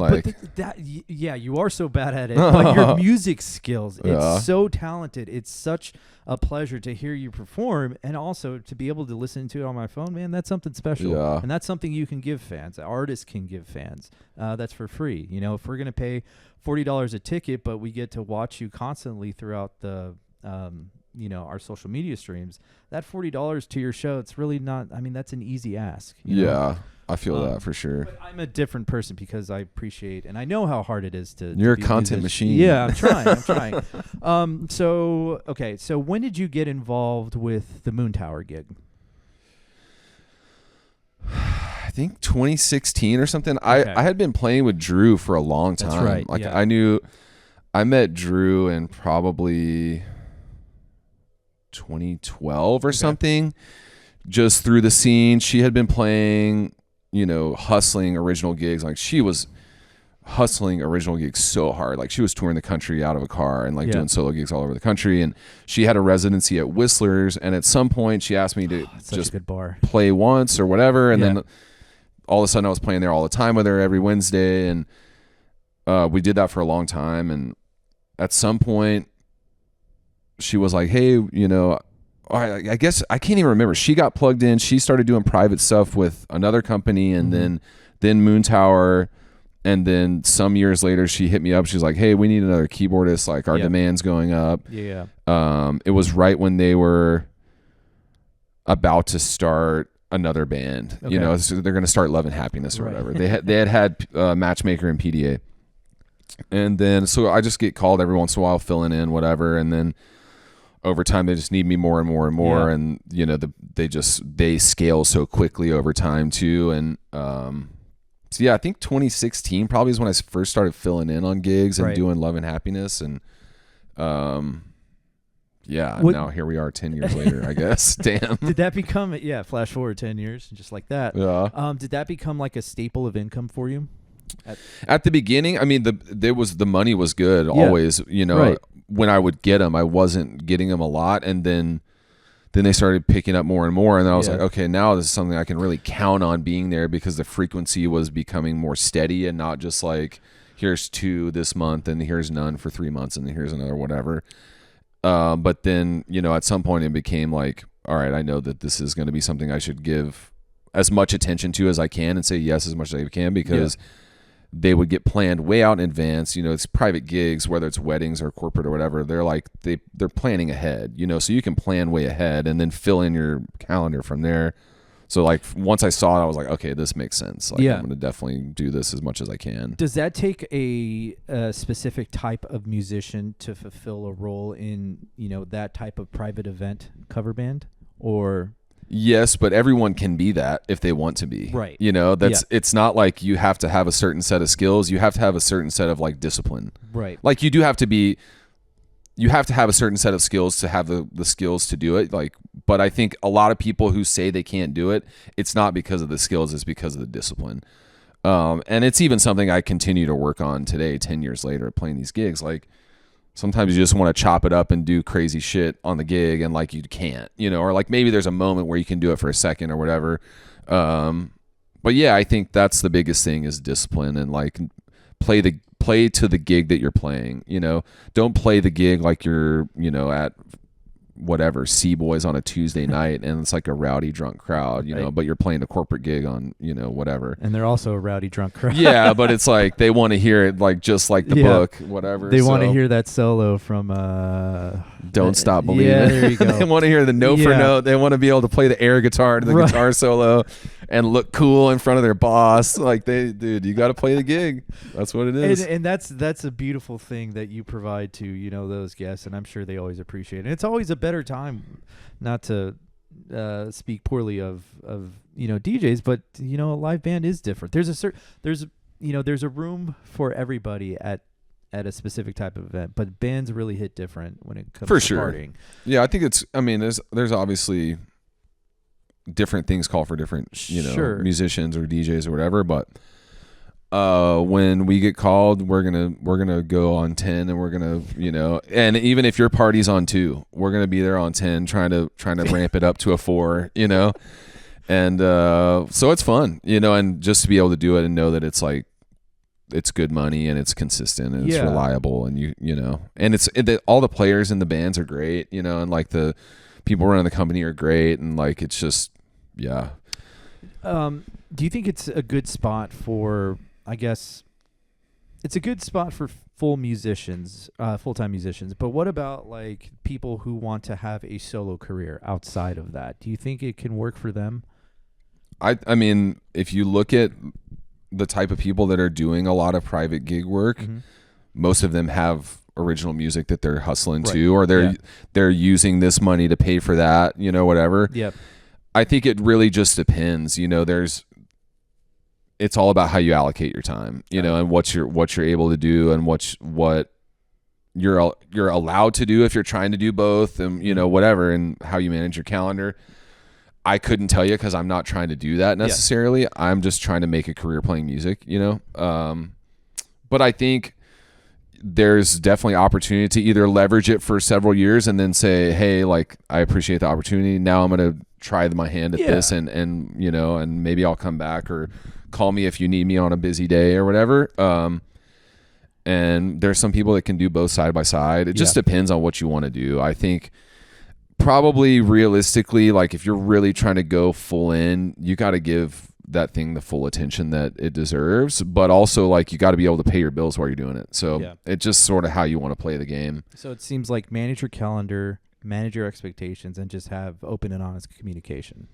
You are so bad at it. But your music skills, it's so talented. It's such a pleasure to hear you perform, and also to be able to listen to it on my phone. Man, that's something special, and that's something you can give fans. Artists can give fans. That's for free. If we're gonna pay $40 a ticket, but we get to watch you constantly throughout the our social media streams, that $40 to your show, it's really not. I mean, that's an easy ask. You know? Yeah, I feel that for sure. But I'm a different person because I appreciate and I know how hard it is to. You're to a content machine. Yeah, I'm trying. I'm trying. So when did you get involved with the Moon Tower gig? I think 2016 or something. Okay. I had been playing with Drew for a long time. That's right. Like Yeah. I met Drew in probably 2012 or something, just through the scene. She had been playing, hustling original gigs. Like she was hustling original gigs so hard. Like she was touring the country out of a car and doing solo gigs all over the country. And she had a residency at Whistler's. And at some point she asked me to just a good bar. play once or whatever. And then all of a sudden I was playing there all the time with her every Wednesday. And we did that for a long time. And at some point she was like, hey, I guess I can't even remember. She got plugged in. She started doing private stuff with another company and then Moon Tower. And then some years later, she hit me up. She's like, hey, we need another keyboardist. Like, our demand's going up. Yeah. It was right when they were about to start another band. Okay. So they're going to start Love and Happiness or whatever. They had Matchmaker and PDA. And then, so I just get called every once in a while, filling in, whatever. And then over time, they just need me more and more and more. Yeah. And, they scale so quickly over time, too. And, so yeah, I think 2016 probably is when I first started filling in on gigs and doing Love and Happiness, and now here we are 10 years later, I guess. Damn. Did that become flash forward 10 years just like that? Yeah. Did that become like a staple of income for you? At the beginning, I mean, the money was good always. When I would get them, I wasn't getting them a lot, and then they started picking up more and more. And then I was like, okay, now this is something I can really count on being there, because the frequency was becoming more steady and not just like, here's 2 this month and here's none for 3 months and here's another whatever. But then, at some point it became like, all right, I know that this is going to be something I should give as much attention to as I can and say yes as much as I can, because they would get planned way out in advance. It's private gigs, whether it's weddings or corporate or whatever. They're like, they're planning ahead, so you can plan way ahead and then fill in your calendar from there. So like once I saw it, I was like, okay, this makes sense. Like, I'm going to definitely do this as much as I can. Does that take a specific type of musician to fulfill a role in, that type of private event cover band, or? Yes, but everyone can be that if they want to be. Right. It's not like you have to have a certain set of skills. You have to have a certain set of like discipline. Right. Like you have to have a certain set of skills to have the skills to do it. Like, but I think a lot of people who say they can't do it, it's not because of the skills, it's because of the discipline. And it's even something I continue to work on today, 10 years later, playing these gigs. Like, sometimes you just want to chop it up and do crazy shit on the gig, and like you can't, or like maybe there's a moment where you can do it for a second or whatever. But yeah, I think that's the biggest thing is discipline, and like play to the gig that you're playing. Don't play the gig like you're at whatever C-Boys on a Tuesday night and it's like a rowdy drunk crowd, but you're playing a corporate gig on, whatever. And they're also a rowdy drunk crowd. Yeah, but it's like they want to hear it like just like the book, whatever. They want to hear that solo from Don't Stop Believing. Yeah, there you go. They want to hear the note for note. They want to be able to play the air guitar to the guitar solo and look cool in front of their boss. Like dude, you got to play the gig. That's what it is. And that's a beautiful thing that you provide to, those guests, and I'm sure they always appreciate it. And it's always a better time, not to speak poorly of DJs, but a live band is different. There's a room for everybody at a specific type of event, but bands really hit different when it comes to partying. Yeah, I think there's obviously different things call for different musicians or DJs or whatever, but when we get called, we're gonna go on 10, and we're gonna and even if your party's on 2, we're gonna be there on 10 trying to ramp it up to a 4, and so it's fun, and just to be able to do it and know that it's like it's good money and it's consistent and it's reliable, and and all the players in the bands are great, and like the people running the company are great, and like it's just do you think it's a good spot for, I guess, it's a good spot for full-time musicians. But what about like people who want to have a solo career outside of that? Do you think it can work for them? I mean, if you look at the type of people that are doing a lot of private gig work, most of them have original music that they're hustling to, or they're using this money to pay for that, whatever. Yep. I think it really just depends. It's all about how you allocate your time, and what you're able to do and what you're allowed to do if you're trying to do both, and whatever, and how you manage your calendar. I couldn't tell you because I'm not trying to do that necessarily. I'm just trying to make a career playing music, but I think there's definitely opportunity to either leverage it for several years and then say, hey, like, I appreciate the opportunity. Now I'm going to try my hand at this and maybe I'll come back, or call me if you need me on a busy day or whatever. And there's some people that can do both side by side. It just depends on what you want to do. I think probably realistically, like if you're really trying to go full in, you got to give that thing the full attention that it deserves, but also like you got to be able to pay your bills while you're doing it. So it's just sort of how you want to play the game. So it seems like manage your calendar, manage your expectations, and just have open and honest communication.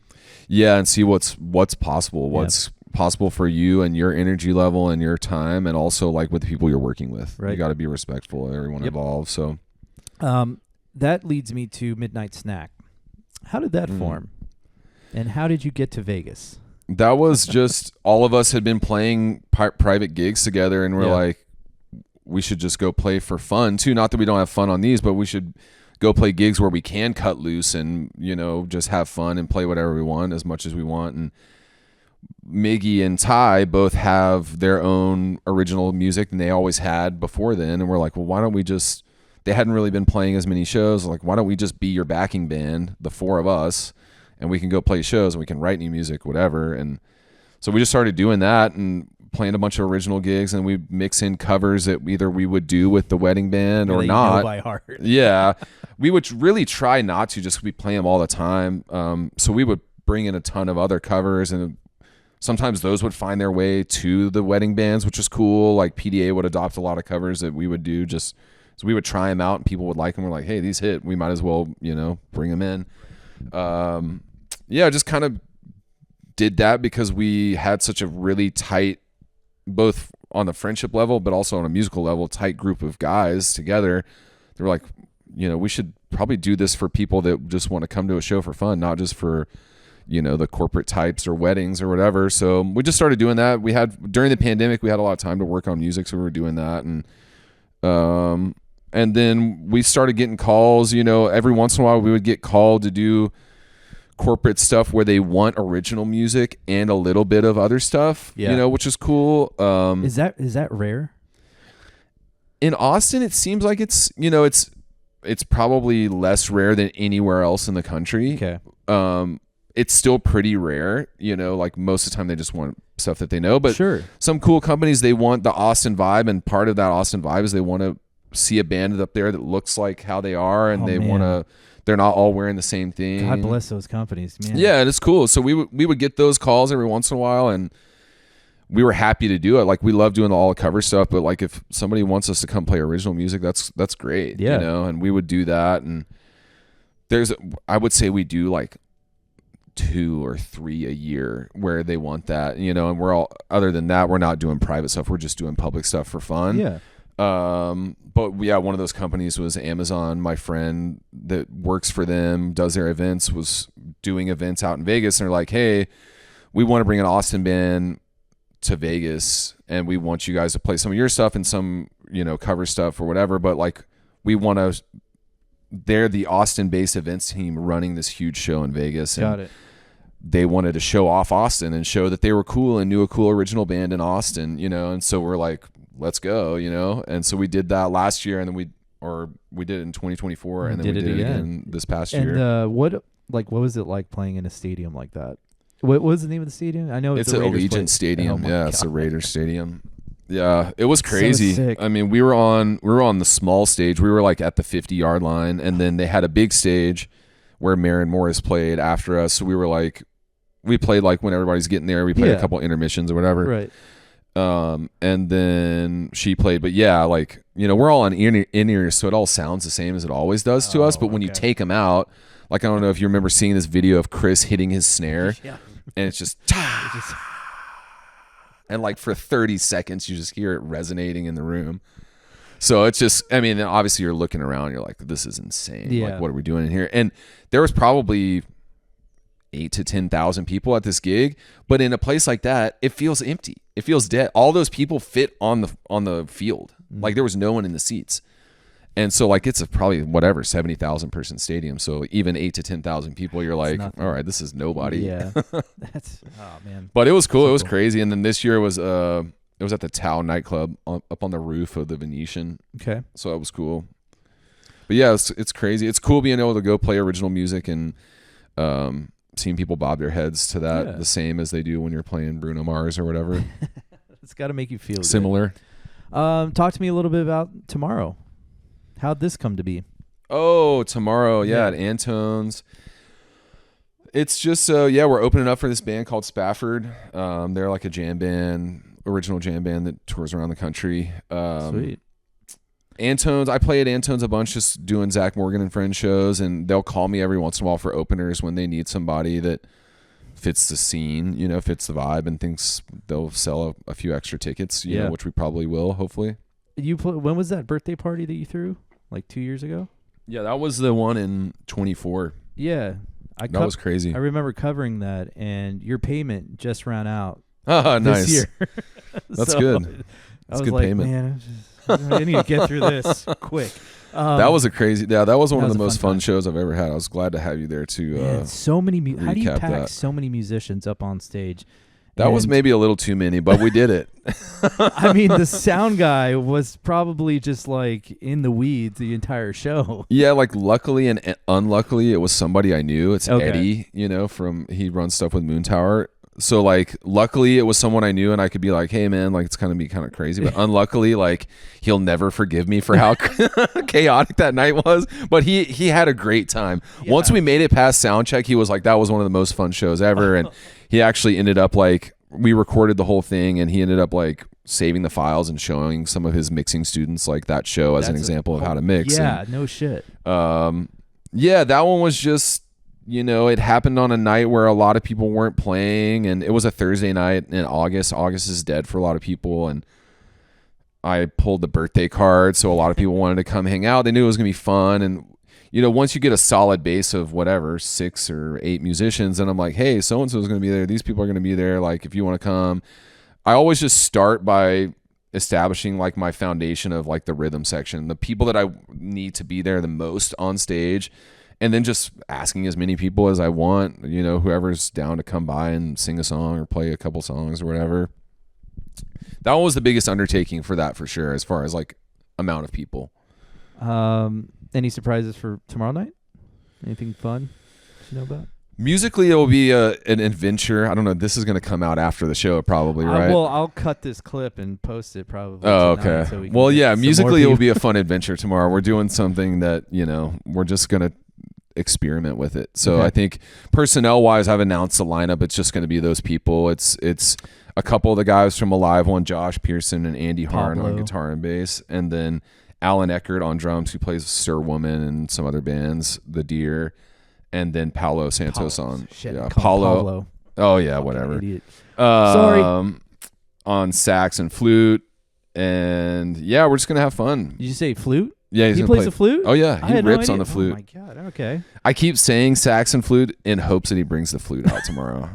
Yeah, and see what's possible, what's possible for you and your energy level and your time, and also like with the people you're working with. Right. You got to be respectful of everyone involved. So that leads me to Midnight Snack. How did that form? And how did you get to Vegas? That was just all of us had been playing private gigs together, and we're like, we should just go play for fun too. Not that we don't have fun on these, but we should go play gigs where we can cut loose and, just have fun and play whatever we want as much as we want. And Miggy and Ty both have their own original music, and they always had before then. And we're like, well, why don't we just, they hadn't really been playing as many shows. Like, why don't we just be your backing band, the four of us, and we can go play shows and we can write new music, whatever. And so we just started doing that and playing a bunch of original gigs, and we mix in covers that either we would do with the wedding band or not. By heart. Yeah. We would really try not to, just we play them all the time. So we would bring in a ton of other covers, and sometimes those would find their way to the wedding bands, which is cool. Like PDA would adopt a lot of covers that we would do, just so we would try them out and people would like them. We're like, hey, these hit. We might as well, bring them in. Just kind of did that because we had such a really tight, both on the friendship level, but also on a musical level, tight group of guys together. They were like, we should probably do this for people that just want to come to a show for fun, not just for, the corporate types or weddings or whatever. So we just started doing that. During the pandemic, we had a lot of time to work on music, so we were doing that. And then we started getting calls, every once in a while we would get called to do corporate stuff where they want original music and a little bit of other stuff, which is cool. Is that rare? In Austin, it seems like it's probably less rare than anywhere else in the country. Okay. It's still pretty rare, like most of the time they just want stuff that they know, but sure. Some cool companies, they want the Austin vibe, and part of that Austin vibe is they want to see a band up there that looks like how they are, and they're not all wearing the same thing. God bless those companies, man. Yeah, and it's cool. So we would get those calls every once in a while, and we were happy to do it. Like, we love doing all the cover stuff, but like if somebody wants us to come play original music, that's great. Yeah. And we would do that. And I would say we do like 2 or 3 a year where they want that, and other than that, we're not doing private stuff. We're just doing public stuff for fun. Yeah. But one of those companies was Amazon. My friend that works for them, does their events, was doing events out in Vegas, and they're like, hey, we want to bring an Austin band to Vegas, and we want you guys to play some of your stuff and some, cover stuff or whatever. But like, they're the Austin based events team running this huge show in Vegas. Got it. They wanted to show off Austin and show that they were cool and knew a cool original band in Austin, and so we're like, let's go, and so we did that last year, and then we did it in 2024, and then we did it again this past year. And what was it like playing in a stadium like that? What was the name of the stadium? I know it's an Allegiant Stadium. God. It's a Raiders stadium. Yeah, it was crazy. So sick. I mean, we were on the small stage. We were like at the 50-yard line, and then they had a big stage where Maren Morris played after us. So we played like when everybody's getting there. We played a couple intermissions or whatever. Right. And then she played. But yeah, like, you know, we're all on in-ears, so it all sounds the same as it always does to us. But when you take them out, like, I don't know if you remember seeing this video of Chris hitting his snare, and it's just, and like for 30 seconds, you just hear it resonating in the room. So it's just, I mean, obviously you're looking around, you're like, this is insane. Yeah. Like, what are we doing in here? And there was probably 8,000 to 10,000 people at this gig, but in a place like that, it feels empty. It feels dead. All those people fit on the field. Like, there was no one in the seats. And so, like, it's probably 70,000 person stadium. So even 8,000 to 10,000 people, you're like, all right, this is nobody. Yeah. That's, oh man. But it was cool. It was crazy. And then this year was it was at the Tao nightclub up on the roof of the Venetian. Okay. So that was cool. But yeah, it's crazy. It's cool being able to go play original music and seeing people bob their heads to that the same as they do when you're playing Bruno Mars or whatever. It's got to make you feel similar. Good. Talk to me a little bit about tomorrow. How'd this come to be? Oh, tomorrow, at Antone's. It's just we're opening up for this band called Spafford. They're like a jam band, original jam band that tours around the country. Sweet. Antone's, I play at Antone's a bunch, just doing Zach Morgan and Friends shows, and they'll call me every once in a while for openers when they need somebody that fits the scene, you know, fits the vibe, and thinks they'll sell a few extra tickets, you know, which we probably will, hopefully. When was that birthday party that you threw? Like 2 years ago? Yeah, that was the one in 24. Yeah. That was crazy. I remember covering that, and your payment just ran out nice. this year. That's good. That's good like, payment. Man, I need to get through this quick. That was that was one of the most fun shows I've ever had. I was glad to have you there too. Man, so many. How do you pack so many musicians up on stage? That was maybe a little too many, but we did it. I mean, the sound guy was probably just like in the weeds the entire show. Yeah, like luckily and unluckily, it was somebody I knew. It's Eddie, you know, he runs stuff with Moon Tower. So like, luckily it was someone I knew, and I could be like, hey man, like, it's gonna be kind of crazy. But unluckily, like, he'll never forgive me for how chaotic that night was. But he had a great time. Yeah. Once we made it past sound check, he was like, that was one of the most fun shows ever. And he actually ended up like, we recorded the whole thing, and he ended up like saving the files and showing some of his mixing students like that show as an example of how to mix. Yeah, and, no shit. Yeah, that one was just, you know, it happened on a night where a lot of people weren't playing, and it was a Thursday night in August. August is dead for a lot of people, and I pulled the birthday card, so a lot of people wanted to come hang out. They knew it was going to be fun, and, you know, once you get a solid base of whatever, 6 or 8 musicians, and I'm like, hey, so-and-so is going to be there. These people are going to be there. Like, if you want to come. I always just start by establishing like my foundation of like the rhythm section, the people that I need to be there the most on stage, and then just asking as many people as I want, you know, whoever's down to come by and sing a song or play a couple songs or whatever. That one was the biggest undertaking for that, for sure, as far as like amount of people. Any surprises for tomorrow night? Anything fun to know about? Musically, it will be an adventure. I don't know. This is going to come out after the show, probably, right? Well, I'll cut this clip and post it probably. Oh, okay. So well, yeah, musically, it will be a fun adventure tomorrow. We're doing something that, you know, we're just going to experiment with it. So I think personnel-wise, I've announced the lineup. It's just going to be those people. It's a couple of the guys from Alive One, Josh Pearson and Andy Harn on guitar and bass, and then Alan Eckert on drums, who plays Sir Woman and some other bands, The Deer. And then Paulo Santos on Paulo. Oh yeah, whatever. Sorry. On sax and flute, and yeah, we're just gonna have fun. Did you say flute? Yeah, he plays the flute. Oh yeah, he rips on the flute. Oh my god. Okay. I keep saying sax and flute in hopes that he brings the flute out tomorrow.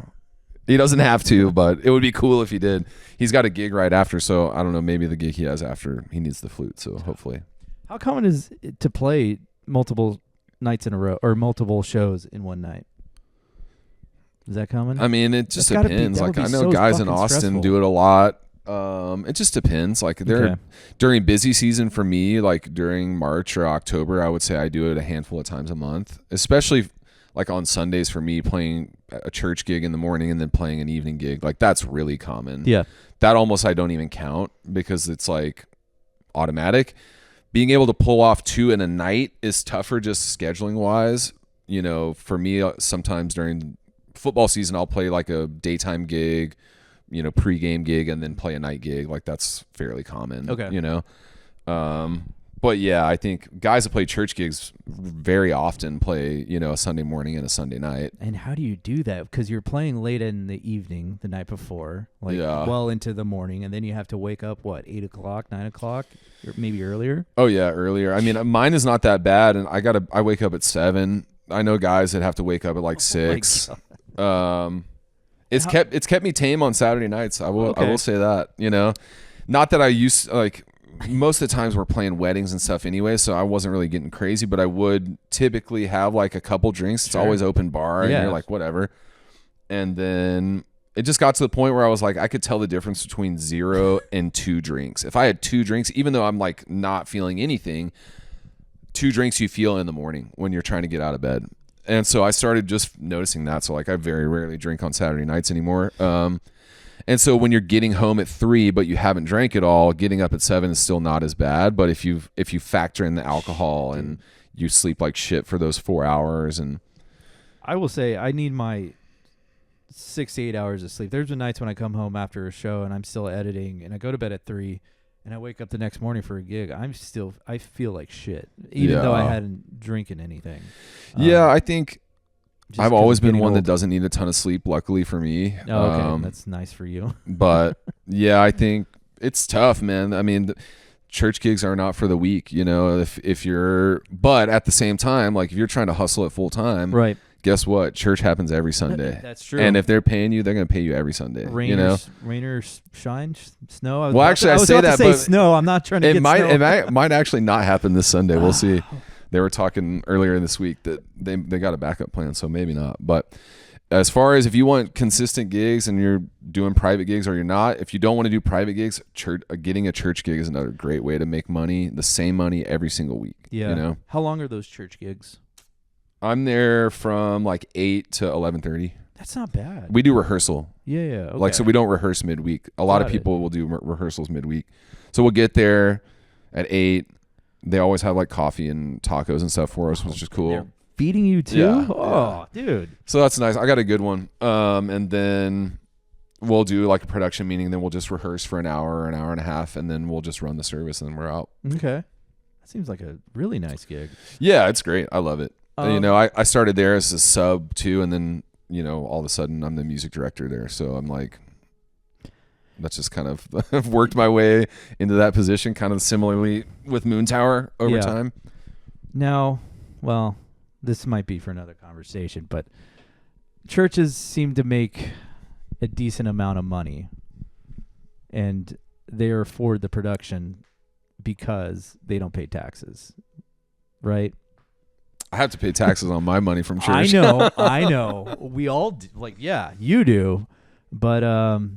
He doesn't have to, but it would be cool if he did. He's got a gig right after, so I don't know. Maybe the gig he has after, he needs the flute. So hopefully. How common is it to play multiple nights in a row or multiple shows in one night? Is that common? I mean, it just depends. Like, I know guys in Austin do it a lot. It just depends. Like, during busy season for me, like during March or October, I would say I do it a handful of times a month, especially like on Sundays for me, playing a church gig in the morning and then playing an evening gig. Like, that's really common. Yeah. That almost I don't even count because it's like automatic. Being able to pull off 2 in a night is tougher just scheduling wise. You know, for me, sometimes during football season, I'll play like a daytime gig, pregame gig and then play a night gig. Like that's fairly common. Okay. But yeah, I think guys that play church gigs very often play, a Sunday morning and a Sunday night. And how do you do that? Because you're playing late in the evening the night before, well into the morning, and then you have to wake up, 8 o'clock, 9 o'clock, or maybe earlier? Oh, yeah, earlier. I mean, mine is not that bad, and I wake up at 7. I know guys that have to wake up at like 6. It's kept me tame on Saturday nights. I will say that, Not that I used most of the times we're playing weddings and stuff anyway, so I wasn't really getting crazy, but I would typically have like a couple drinks. It's always open bar, and you're like, whatever. And then it just got to the point where I was like, I could tell the difference between 0 and 2 drinks. If I had 2 drinks, even though I'm like not feeling anything, 2 drinks you feel in the morning when you're trying to get out of bed. And so I started just noticing that. So like I very rarely drink on Saturday nights anymore. And so when you're getting home at 3, but you haven't drank it all, getting up at 7 is still not as bad. But if you factor in the alcohol and you sleep like shit for those 4 hours, and I will say I need my 6 to 8 hours of sleep. There's been nights when I come home after a show and I'm still editing, and I go to bed at 3, and I wake up the next morning for a gig. I feel like shit, even though I hadn't drinking anything. I think I've always been one that doesn't need a ton of sleep, luckily for me. Oh, okay. That's nice for you. But yeah, I think it's tough, man. I mean, church gigs are not for the weak, if you're, but at the same time, like if you're trying to hustle it full time, right? Guess what? Church happens every Sunday. That's true. And if they're paying you, they're going to pay you every Sunday. Rain or shine, snow. I say that, but snow. I'm not trying to get snow. It might actually not happen this Sunday. We'll see. They were talking earlier this week that they got a backup plan, so maybe not. But as far as if you want consistent gigs and you're doing private gigs or you're not, if you don't want to do private gigs, getting a church gig is another great way to make money, the same money every single week. Yeah. How long are those church gigs? I'm there from like 8 to 11:30. That's not bad. We do rehearsal. Yeah. Okay. So we don't rehearse midweek. A lot of people will do rehearsals midweek. So we'll get there at 8. They always have like coffee and tacos and stuff for us, which is cool. They're feeding you too? Yeah. Dude. So that's nice. I got a good one. And then we'll do like a production meeting. Then we'll just rehearse for an hour and a half, and then we'll just run the service, and then we're out. Okay. That seems like a really nice gig. Yeah, it's great. I love it. I started there as a sub too, and then, all of a sudden I'm the music director there. So I'm like, that's just kind of I've worked my way into that position, kind of similarly with Moon Tower over time. Now, well, this might be for another conversation, but churches seem to make a decent amount of money, and they afford the production because they don't pay taxes, right? I have to pay taxes on my money from church. I know. We all you do. But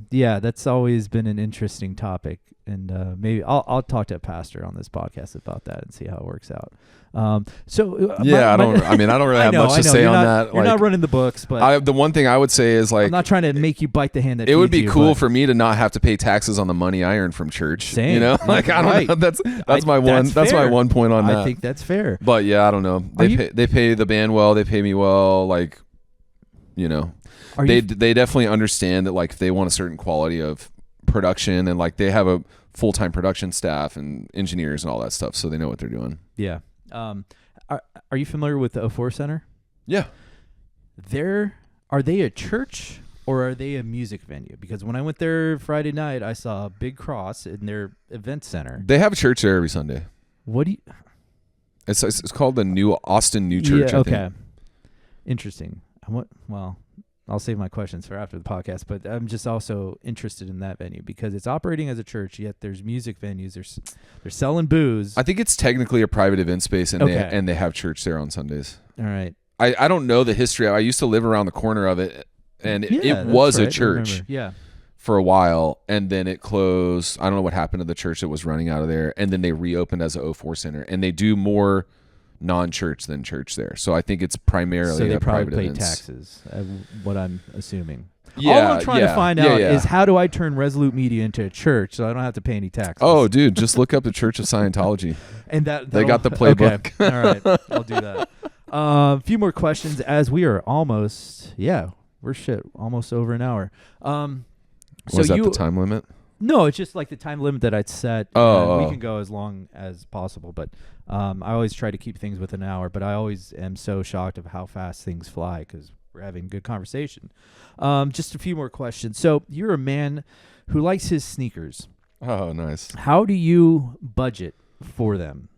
that's always been an interesting topic, and maybe I'll talk to a pastor on this podcast about that and see how it works out. I don't really have much to say on that. You're not running the books, but the one thing I would say is like, I'm not trying to make you bite the hand that it would be feeds you, cool for me to not have to pay taxes on the money I earn from church. Same. I don't know. That's my one point on that. I think that's fair. But yeah, I don't know. They pay the band well. They pay me well. Like, they definitely understand that like if they want a certain quality of production, and like they have a full-time production staff and engineers and all that stuff, so they know what they're doing. Yeah. Are you familiar with the 04 Center? Yeah. Are they a church or are they a music venue? Because when I went there Friday night, I saw a big cross in their event center. They have a church there every Sunday. What do you? It's called the New Austin New Church. Yeah, okay. I think. Interesting. I'll save my questions for after the podcast, but I'm just also interested in that venue because it's operating as a church, yet there's music venues. They're selling booze. I think it's technically a private event space, and they have church there on Sundays. All right. I don't know the history. I used to live around the corner of it, and it was a church for a while, and then it closed. I don't know what happened to the church that was running out of there, and then they reopened as a 04 Center, and they do more non-church than church there. So I think it's primarily a private event. So they probably pay taxes, what I'm assuming. Yeah, all I'm trying to find out is how do I turn Resolute Media into a church so I don't have to pay any taxes? Oh, dude, just look up the Church of Scientology. And they got the playbook. Okay. All right, I'll do that. A few more questions as we are almost over an hour. Was that the time limit? No, it's just like the time limit that I'd set. We can go as long as possible, but I always try to keep things within an hour. But I always am so shocked of how fast things fly because we're having good conversation. Just a few more questions. So you're a man who likes his sneakers. Oh, nice. How do you budget for them?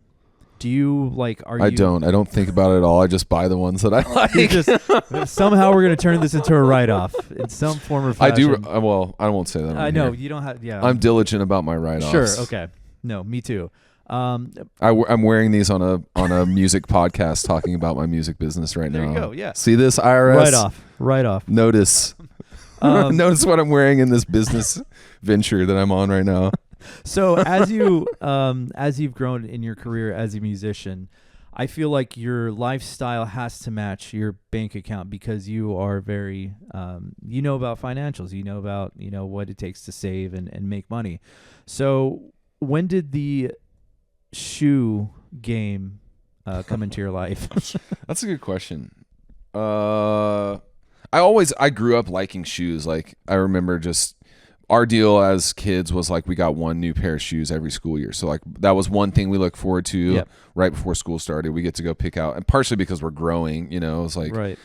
Do you like? I don't think about it at all. I just buy the ones that I like. Somehow we're gonna turn this into a write-off in some form or fashion. I do. Well, I won't say that. I know you don't have. Yeah, I'm diligent about my write-offs. Sure. Okay. No, me too. I'm wearing these on a music podcast talking about my music business right now. There you go. Yeah. See this, IRS? Right off. Notice. Notice what I'm wearing in this business venture that I'm on right now. So as you've grown in your career as a musician, I feel like your lifestyle has to match your bank account because you are very, you know about financials, you know about, what it takes to save and make money. So when did the shoe game come into your life? That's a good question. I grew up liking shoes. Like I remember just our deal as kids was like we got one new pair of shoes every school year. So like that was one thing we look forward to right before school started. We get to go pick out, and partially because we're growing, it was like, right.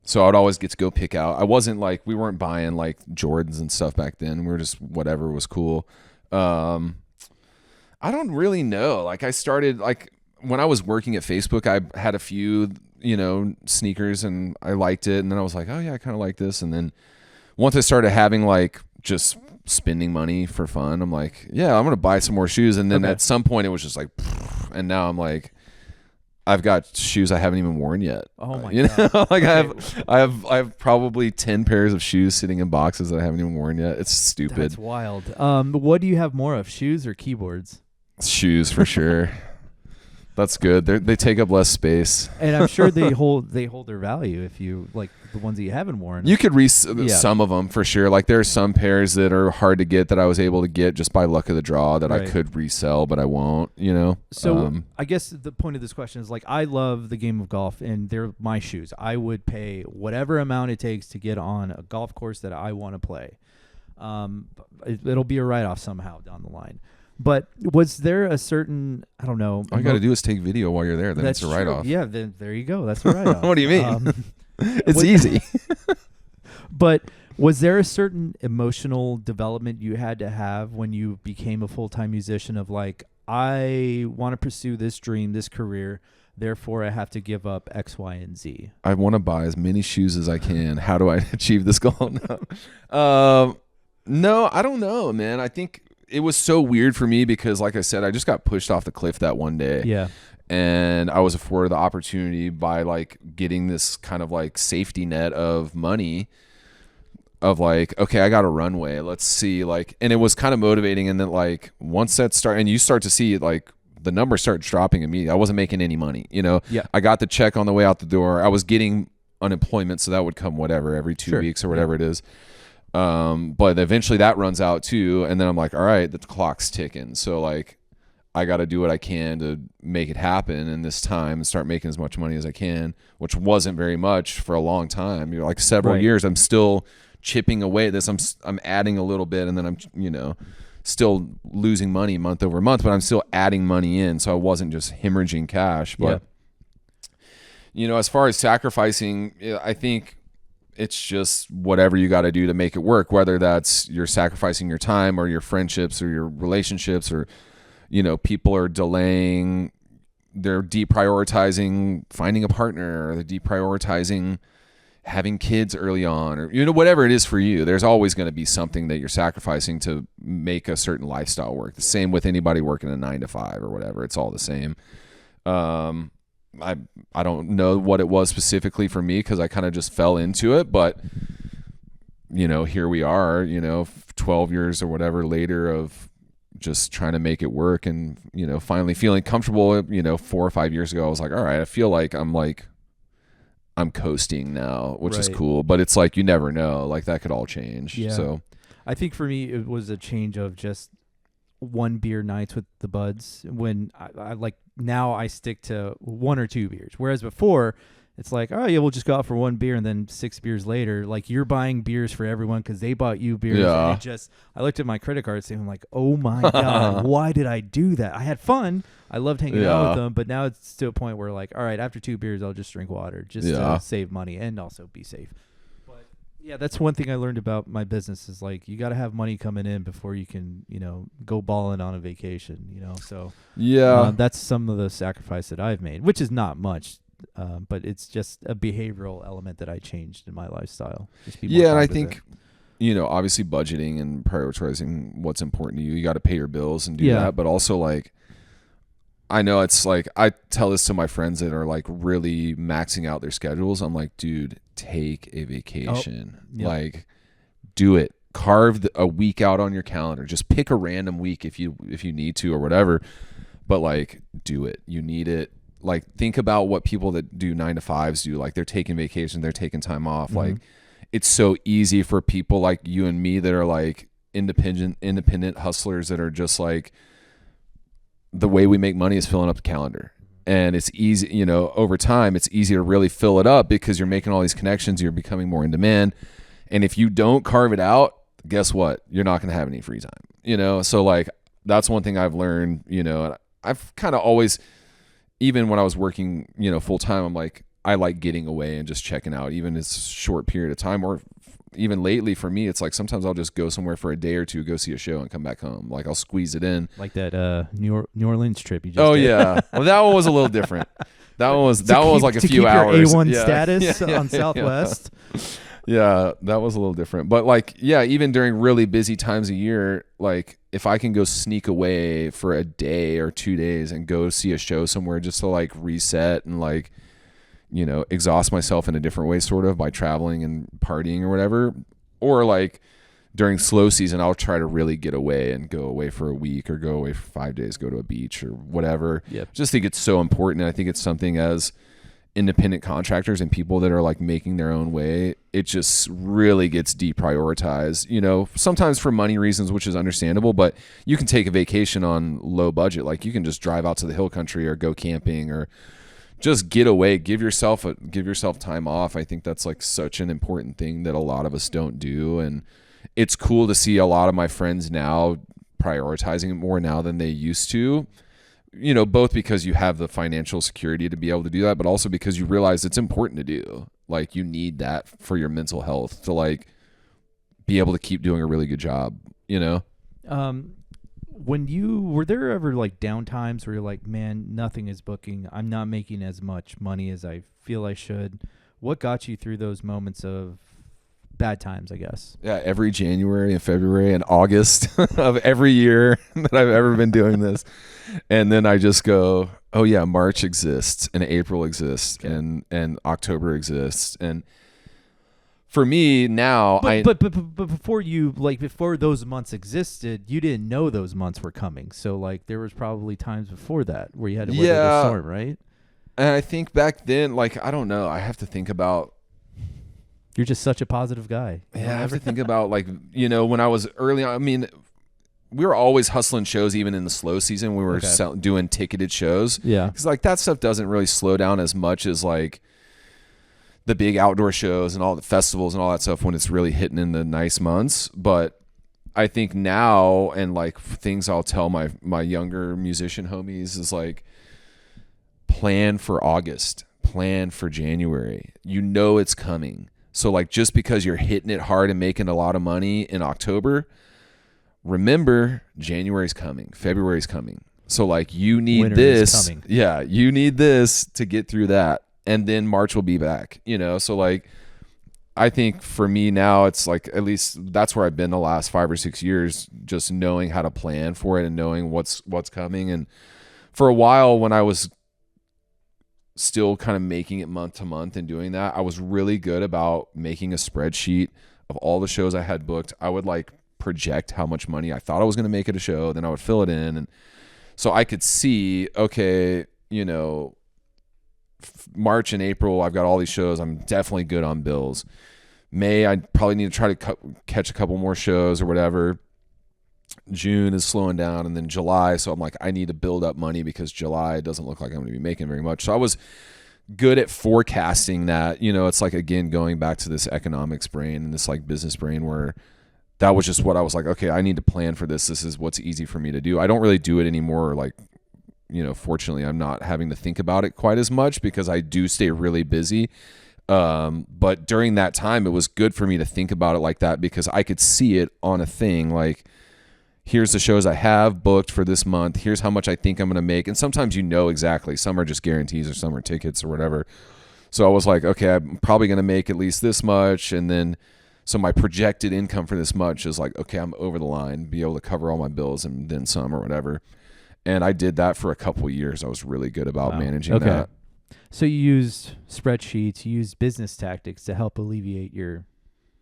So I'd always get to go pick out. I wasn't like, we weren't buying like Jordans and stuff back then. We were just whatever was cool. I don't really know. Like I started like when I was working at Facebook, I had a few, sneakers and I liked it. And then I was like, oh yeah, I kind of like this. And then once I started having like just spending money for fun, I'm like, yeah, I'm going to buy some more shoes. And then at some point it was just like, and now I'm like, I've got shoes I haven't even worn yet. Oh my God. Like I have probably 10 pairs of shoes sitting in boxes that I haven't even worn yet. It's stupid. That's wild. What do you have more of, shoes or keyboards? Shoes for sure. That's good. They take up less space, and I'm sure they hold their value if you like the ones that you haven't worn. You could some of them for sure. Like there are some pairs that are hard to get that I was able to get just by luck of the draw that I could resell, but I won't. So I guess the point of this question is like I love the game of golf, and they're my shoes. I would pay whatever amount it takes to get on a golf course that I want to play. It'll be a write-off somehow down the line. But was there a certain, I don't know. All you got to do is take video while you're there. Then it's a write-off. Yeah, then there you go. That's a write-off. What do you mean? It's easy. But was there a certain emotional development you had to have when you became a full-time musician of like, I want to pursue this dream, this career, therefore I have to give up X, Y, and Z? I want to buy as many shoes as I can. How do I achieve this goal? No, I don't know, man. I think it was so weird for me because, like I said, I just got pushed off the cliff that one day. Yeah. And I was afforded the opportunity by like getting this kind of like safety net of money of like, okay, I got a runway. Let's see. Like, and it was kind of motivating. And then like once that started, and you start to see like the numbers start dropping immediately. I wasn't making any money, Yeah. I got the check on the way out the door. I was getting unemployment. So that would come whatever, every 2 weeks or whatever it is. But eventually that runs out too. And then I'm like, all right, the clock's ticking. So like, I got to do what I can to make it happen in this time and start making as much money as I can, which wasn't very much for a long time. Like several years, I'm still chipping away at this. I'm adding a little bit, and then I'm, still losing money month over month, but I'm still adding money in. So I wasn't just hemorrhaging cash, but as far as sacrificing, I think it's just whatever you got to do to make it work, whether that's you're sacrificing your time or your friendships or your relationships or, people are delaying, they're deprioritizing finding a partner, or they're deprioritizing having kids early on, or, whatever it is for you. There's always going to be something that you're sacrificing to make a certain lifestyle work. The same with anybody working a 9 to 5 or whatever. It's all the same. I don't know what it was specifically for me because I kind of just fell into it, but here we are, 12 years or whatever later of just trying to make it work and, finally feeling comfortable. 4 or 5 years ago, I was like, all right, I feel like I'm coasting now, which is cool, but it's like, you never know, like that could all change. Yeah. So I think for me, it was a change of just one beer nights with the buds when I like, now I stick to 1 or 2 beers. Whereas before, It's like, oh yeah, we'll just go out for one beer, and then 6 beers later, like you're buying beers for everyone because they bought you beers. Yeah. And I looked at my credit card statement, I'm like, oh my god, why did I do that? I had fun. I loved hanging out with them, but now it's to a point where like, all right, after 2 beers, I'll just drink water just to save money and also be safe. But yeah, that's one thing I learned about my business is like you got to have money coming in before you can, go balling on a vacation. So that's some of the sacrifice that I've made, which is not much. But it's just a behavioral element that I changed in my lifestyle. Just be more and I cognizant. think, obviously budgeting and prioritizing what's important to you. You got to pay your bills and do that. But also like, I know it's like, I tell this to my friends that are like really maxing out their schedules. I'm like, dude, take a vacation. Like do it. Carve a week out on your calendar. Just pick a random week if you need to or whatever. But like, do it. You need it. Like think about what people that do 9 to 5s do. Like they're taking vacation, they're taking time off. Mm-hmm. Like it's so easy for people like you and me that are like independent hustlers that are just like, the way we make money is filling up the calendar. And it's easy, over time, it's easy to really fill it up because you're making all these connections. You're becoming more in demand. And if you don't carve it out, guess what? You're not going to have any free time, So like, that's one thing I've learned, and I've kind of always, even when I was working, full time, I'm like, I like getting away and just checking out, even a short period of time. Or even lately for me, it's like sometimes I'll just go somewhere for a day or two, go see a show and come back home. Like I'll squeeze it in. Like that New Orleans trip you just did. Yeah. Well, that one was a little different. That one was like a few hours. Your A1 status on Southwest. Yeah, that was a little different. But like, even during really busy times of year, like if I can go sneak away for a day or 2 days and go see a show somewhere just to like reset and like, exhaust myself in a different way sort of by traveling and partying or whatever. Or like during slow season, I'll try to really get away and go away for a week or go away for 5 days, go to a beach or whatever. Yep. Just think it's so important. And I think it's something as independent contractors and people that are like making their own way, it just really gets deprioritized, sometimes for money reasons, which is understandable, but you can take a vacation on low budget. Like you can just drive out to the hill country or go camping or just get away, give yourself time off. I think that's like such an important thing that a lot of us don't do. And it's cool to see a lot of my friends now prioritizing it more now than they used to. Both because you have the financial security to be able to do that, but also because you realize it's important to do. Like you need that for your mental health to like be able to keep doing a really good job, Were there ever like downtimes where you're like, man, nothing is booking. I'm not making as much money as I feel I should. What got you through those moments of bad times, I guess? Yeah, every January and February and August of every year that I've ever been doing this. And then I just go, oh yeah, March exists and April exists and October exists. And for me now, but before before those months existed, you didn't know those months were coming. So like there was probably times before that where you had to weather the storm, right? And I think back then, like, I don't know, I have to think about. You're just such a positive guy. Yeah, I have to think about like, when I was early on, I mean, we were always hustling shows even in the slow season. We were doing ticketed shows. Yeah. Because like that stuff doesn't really slow down as much as like the big outdoor shows and all the festivals and all that stuff when it's really hitting in the nice months. But I think now, and like things I'll tell my younger musician homies is like, plan for August, plan for January. It's coming. So like just because you're hitting it hard and making a lot of money in October, remember January's coming, February's coming. So like you need Winter this. Is coming. Yeah, you need this to get through that. And then March will be back, So like I think for me now, it's like at least that's where I've been the last 5 or 6 years, just knowing how to plan for it and knowing what's coming. And for a while when I was still kind of making it month to month and doing that, I was really good about making a spreadsheet of all the shows I had booked. I would like project how much money I thought I was going to make at a show. Then I would fill it in. And so I could see, okay, March and April, I've got all these shows. I'm definitely good on bills. May, I probably need to try to catch a couple more shows or whatever. June is slowing down, and then July. So I'm like, I need to build up money because July doesn't look like I'm going to be making very much. So I was good at forecasting that. It's like, again, going back to this economics brain and this like business brain where that was just what I was like, okay, I need to plan for this. This is what's easy for me to do. I don't really do it anymore. Like, fortunately, I'm not having to think about it quite as much because I do stay really busy. But during that time, it was good for me to think about it like that because I could see it on a thing. Like, here's the shows I have booked for this month. Here's how much I think I'm going to make. And sometimes exactly. Some are just guarantees or some are tickets or whatever. So I was like, okay, I'm probably going to make at least this much. And then, so my projected income for this much is like, okay, I'm over the line, be able to cover all my bills and then some or whatever. And I did that for a couple of years. I was really good about managing that. So you used spreadsheets, you used business tactics to help alleviate your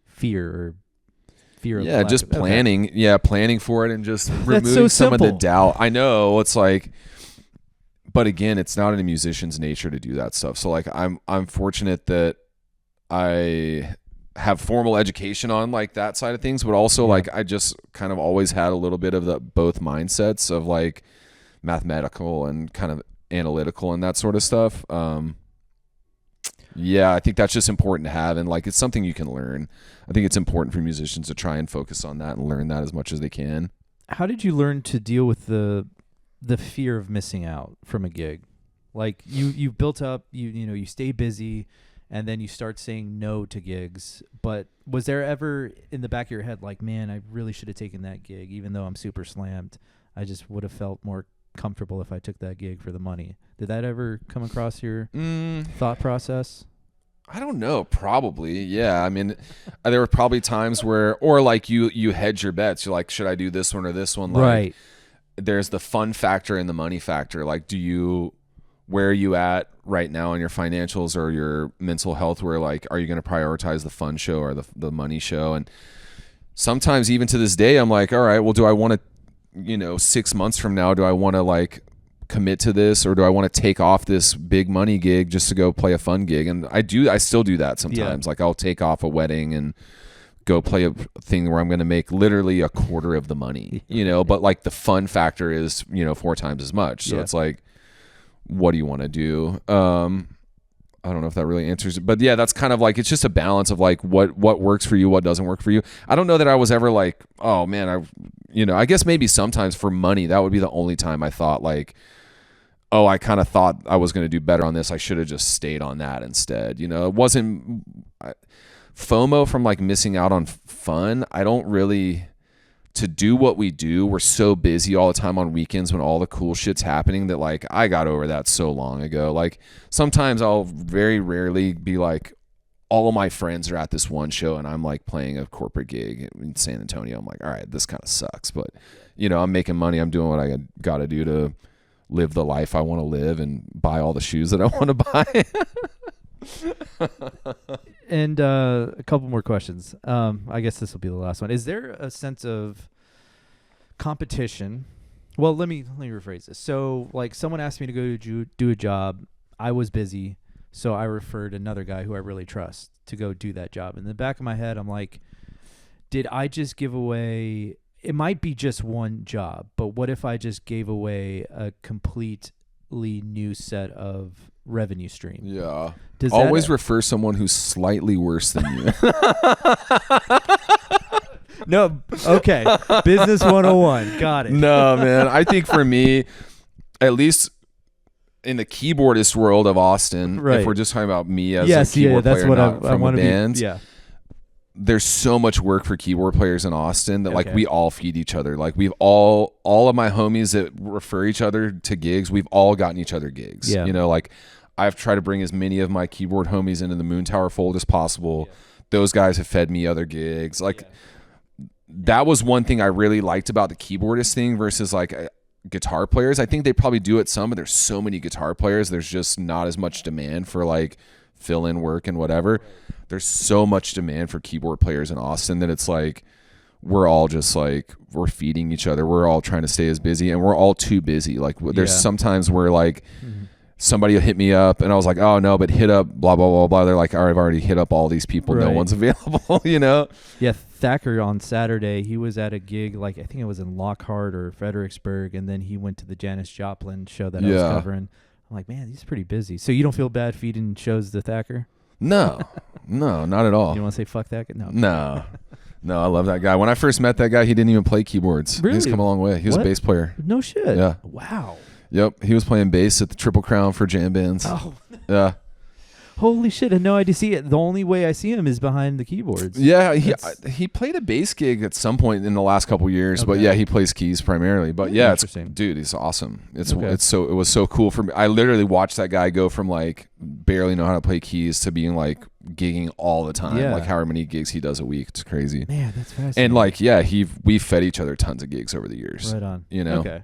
fear of just planning. Okay. Yeah, planning for it and just removing so some of the simple. doubt. I know it's like, but again, it's not in a musician's nature to do that stuff. So like, I'm fortunate that I have formal education on like that side of things, but also like I just kind of always had a little bit of the both mindsets of like mathematical and kind of analytical and that sort of stuff. I think that's just important to have, and like it's something you can learn. I think it's important for musicians to try and focus on that and learn that as much as they can. How did you learn to deal with the fear of missing out from a gig? Like you built up, you stay busy, and then you start saying no to gigs. But was there ever in the back of your head like, man, I really should have taken that gig, even though I'm super slammed? I just would have felt more comfortable if I took that gig for the money. Did that ever come across your thought process? I don't know. Probably. Yeah. I mean, there were probably times where, or like you hedge your bets. You're like, should I do this one or this one? Like, right. There's the fun factor and the money factor. Like, where are you at right now in your financials or your mental health? Where like, are you going to prioritize the fun show or the money show? And sometimes even to this day, I'm like, all right, well, do I want to, 6 months from now, do I want to like commit to this, or do I want to take off this big money gig just to go play a fun gig? And I still do that sometimes. Like I'll take off a wedding and go play a thing where I'm going to make literally a quarter of the money, but like the fun factor is, 4 times as much. So it's like, what do you want to do? I don't know if that really answers it, but yeah, that's kind of like, it's just a balance of like what works for you, what doesn't work for you. I don't know that I was ever like, oh man, I guess maybe sometimes for money, that would be the only time I thought like, oh, I kind of thought I was going to do better on this. I should have just stayed on that instead. It wasn't FOMO from like missing out on fun. I don't really, to do what we do, we're so busy all the time on weekends when all the cool shit's happening that like I got over that so long ago. Like sometimes I'll very rarely be like, all of my friends are at this one show and I'm like playing a corporate gig in San Antonio. I'm like, all right, this kind of sucks, but I'm making money. I'm doing what I got to do to live the life I want to live and buy all the shoes that I want to buy. And a couple more questions. I guess this will be the last one. Is there a sense of competition? Well, let me rephrase this. So, like, someone asked me to go do a job. I was busy, so I referred another guy who I really trust to go do that job. In the back of my head, I'm like, did I just give away? It might be just one job, but what if I just gave away a completely new set of revenue stream? Yeah. Always refer someone who's slightly worse than you. No. Okay. Business 101. Got it. No, man. I think for me, at least in the keyboardist world of Austin, right. If we're just talking about me as a keyboard player, what not I from want a band, to be. Yeah. There's so much work for keyboard players in Austin that like we all feed each other. Like we've all of my homies that refer each other to gigs, we've all gotten each other gigs. Yeah. Like I've tried to bring as many of my keyboard homies into the Moon Tower fold as possible. Yeah. Those guys have fed me other gigs. Like that was one thing I really liked about the keyboardist thing versus like guitar players. I think they probably do it some, but there's so many guitar players. There's just not as much demand for like fill-in work and whatever. There's so much demand for keyboard players in Austin that it's like we're all just like we're feeding each other. We're all trying to stay as busy, and we're all too busy. Like there's sometimes where like somebody will hit me up, and I was like, oh no, but hit up blah blah blah blah. They're like, all right, I've already hit up all these people. Right. No one's available. Yeah, Thacker on Saturday, he was at a gig like I think it was in Lockhart or Fredericksburg, and then he went to the Janis Joplin show that I was covering. I'm like, man, he's pretty busy. So you don't feel bad feeding shows to Thacker? No, not at all. You don't want to say fuck Thacker? No. No, I love that guy. When I first met that guy, he didn't even play keyboards. Really? He's come a long way. He was a bass player. No shit. Yeah. Wow. Yep. He was playing bass at the Triple Crown for jam bands. Oh. Yeah. Holy shit! I had no idea. See it. The only way I see him is behind the keyboards. Yeah, he played a bass gig at some point in the last couple years, but yeah, he plays keys primarily. But yeah, dude, he's awesome. It was so cool for me. I literally watched that guy go from like barely know how to play keys to being like gigging all the time, like however many gigs he does a week. It's crazy. Man, that's fascinating. And like, we fed each other tons of gigs over the years. Right on. You know, okay.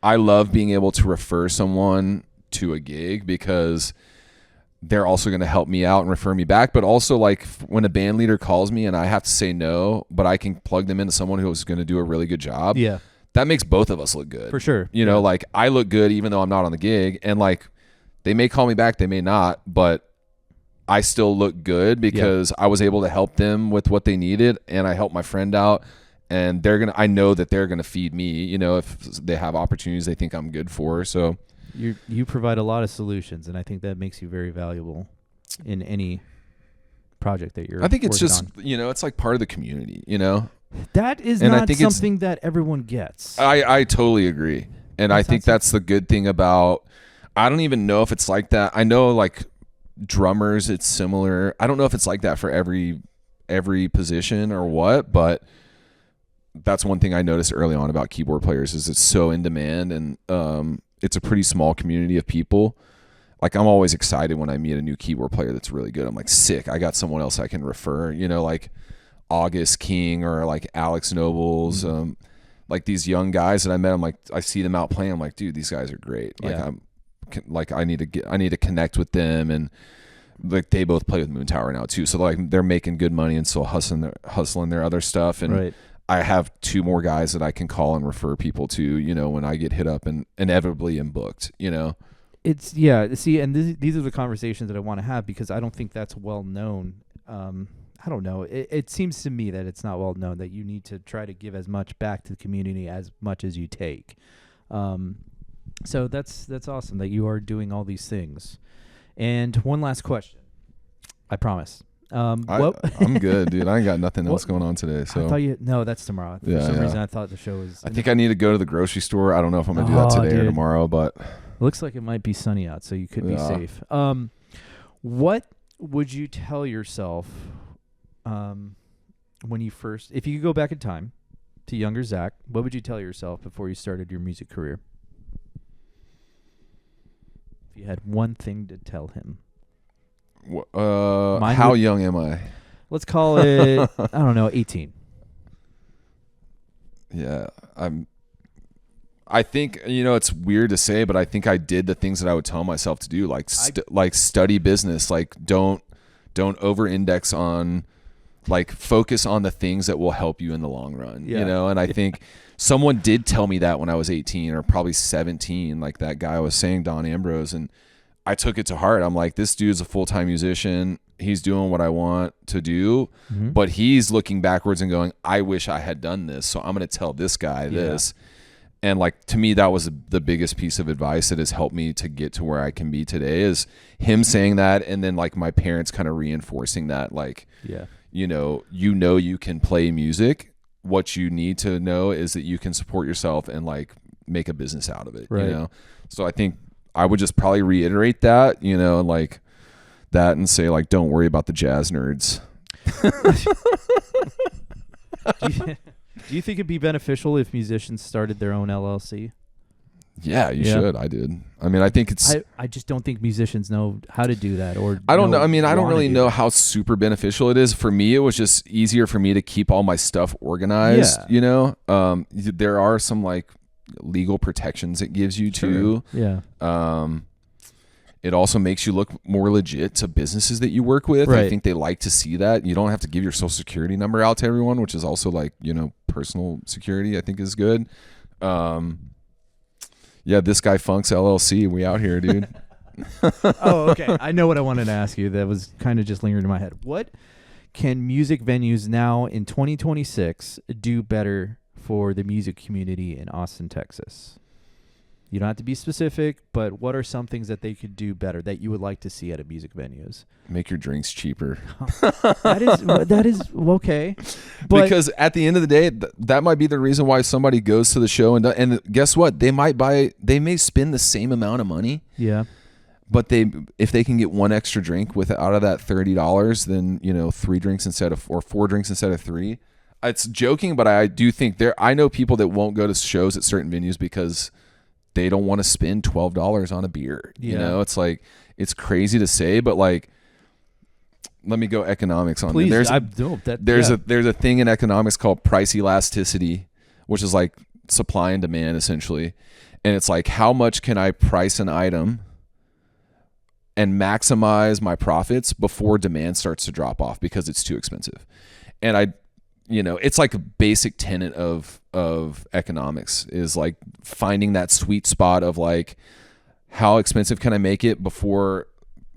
I love being able to refer someone to a gig because they're also going to help me out and refer me back. But also like when a band leader calls me and I have to say no, but I can plug them into someone who's going to do a really good job. Yeah. That makes both of us look good. For sure. You know, like I look good even though I'm not on the gig, and like they may call me back, they may not, but I still look good because I was able to help them with what they needed, and I helped my friend out, and I know that they're going to feed me, you know, if they have opportunities they think I'm good for. So you provide a lot of solutions, and I think that makes you very valuable in any project that you're. I think it's just on. You know, it's like part of the community, you know. That is not something that everyone gets. I totally agree, and I think that's the good thing about. I don't even know if it's like that. I know like drummers, it's similar. I don't know if it's like that for every position or what, but that's one thing I noticed early on about keyboard players is it's so in demand, and it's a pretty small community of people. Like I'm always excited when I meet a new keyboard player that's really good. I'm like, sick, I got someone else I can refer, you know, like August King or like Alex Nobles, like these young guys that I met. I'm like, I see them out playing. I'm like, dude, these guys are great. Like I need to connect with them, and like they both play with Moon Tower now too. So like they're making good money and still hustling their other stuff. And I have two more guys that I can call and refer people to, you know, when I get hit up and inevitably am booked, you know. It's see, and these are the conversations that I want to have because I don't think that's well known. I don't know. It seems to me that it's not well known that you need to try to give as much back to the community as much as you take. So that's awesome that you are doing all these things. And one last question, I promise. I'm good, dude. I ain't got nothing else going on today. So I thought no, that's tomorrow. For some reason, I thought the show was. I think I need to go to the grocery store. I don't know if I'm gonna do that today or tomorrow, but looks like it might be sunny out, so you could be safe. What would you tell yourself when you first, if you could go back in time to younger Zach, what would you tell yourself before you started your music career? If you had one thing to tell him. How young am I? Let's call it, I don't know, 18. Yeah, I think, you know, it's weird to say, but I think I did the things that I would tell myself to do, like study business, like don't over-index on, like focus on the things that will help you in the long run, you know? And I think someone did tell me that when I was 18 or probably 17, like that guy I was saying, Don Ambrose, and I took it to heart. I'm like, this dude's a full-time musician. He's doing what I want to do, but he's looking backwards and going, I wish I had done this. So I'm going to tell this guy this. And like, to me, that was the biggest piece of advice that has helped me to get to where I can be today is him saying that. And then like my parents kind of reinforcing that, like, you know, you can play music. What you need to know is that you can support yourself and like make a business out of it, you know? So I think I would just probably reiterate that, you know, like that, and say like, don't worry about the jazz nerds. Do you think it'd be beneficial if musicians started their own LLC? Yeah, you should. I did. I mean, I think it's. I just don't think musicians know how to do that, or I don't know. I mean, I don't really know how super beneficial it is. For me, it was just easier for me to keep all my stuff organized. You know, there are some like legal protections it gives you too. It also makes you look more legit to businesses that you work with. I think they like to see that. You don't have to give your social security number out to everyone, which is also like, you know, personal security, I think is good. Yeah, This Guy Funks LLC. We out here, dude. Oh, okay. I know what I wanted to ask you. That was kind of just lingering in my head. What can music venues now in 2026 do better for the music community in Austin, Texas? You don't have to be specific, but what are some things that they could do better that you would like to see at a music venues? Make your drinks cheaper. that is okay. But because at the end of the day, that might be the reason why somebody goes to the show, and guess what? They may spend the same amount of money. Yeah. But if they can get one extra drink out of that $30, then 3 drinks instead of or 4 drinks instead of 3. It's joking, but I do think I know people that won't go to shows at certain venues because they don't want to spend $12 on a beer. Yeah. It's like, it's crazy to say, but like, let me go economics on Please, it. There's a thing in economics called price elasticity, which is like supply and demand essentially. And it's like, how much can I price an item and maximize my profits before demand starts to drop off because it's too expensive? And it's like a basic tenet of economics is like finding that sweet spot of like, how expensive can I make it before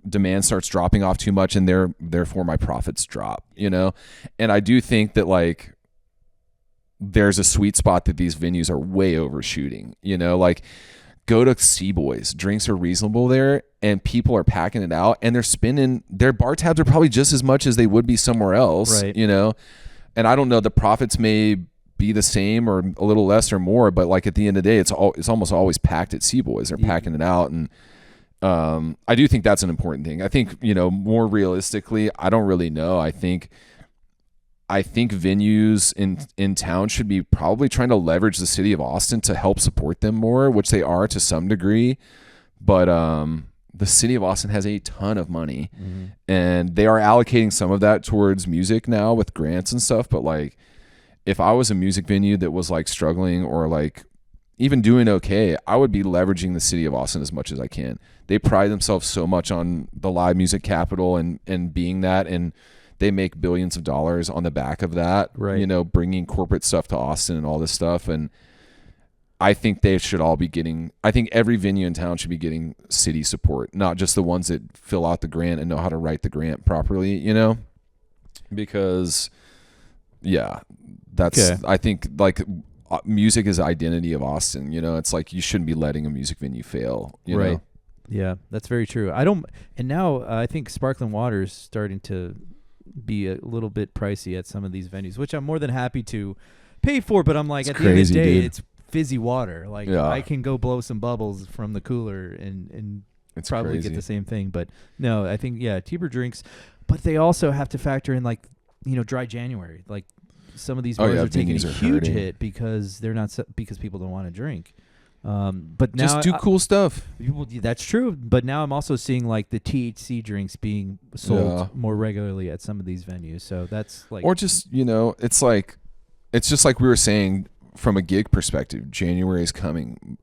demand starts dropping off too much and therefore my profits drop, And I do think that like there's a sweet spot that these venues are way overshooting, like go to Seaboys, drinks are reasonable there and people are packing it out and they're spending, their bar tabs are probably just as much as they would be somewhere else, right. And I don't know, the profits may be the same or a little less or more, but like at the end of the day, it's almost always packed at Seaboys. They're packing it out. And I do think that's an important thing. I think, more realistically, I don't really know. I think venues in town should be probably trying to leverage the city of Austin to help support them more, which they are to some degree. But the city of Austin has a ton of money, and they are allocating some of that towards music now with grants and stuff. But like, if I was a music venue that was like struggling or like even doing okay, I would be leveraging the city of Austin as much as I can. They pride themselves so much on the live music capital and being that, and they make billions of dollars on the back of that, right. Bringing corporate stuff to Austin and all this stuff. And I think they should all be I think every venue in town should be getting city support, not just the ones that fill out the grant and know how to write the grant properly, because that's, okay. I think like music is the identity of Austin, it's like you shouldn't be letting a music venue fail, you know? Yeah, that's very true. And now I think sparkling water is starting to be a little bit pricey at some of these venues, which I'm more than happy to pay for, but I'm like, it's at crazy, the end of the day, dude. It's fizzy water. Like I can go blow some bubbles from the cooler and it's probably crazy. Get the same thing. But no, I think, cheaper drinks, but they also have to factor in like, dry January. Like some of these bars are taking a huge hit because they're not, because people don't want to drink. But now just do cool stuff. That's true. But now I'm also seeing like the THC drinks being sold more regularly at some of these venues. So that's like, or just, it's just like we were saying from a gig perspective, January is coming.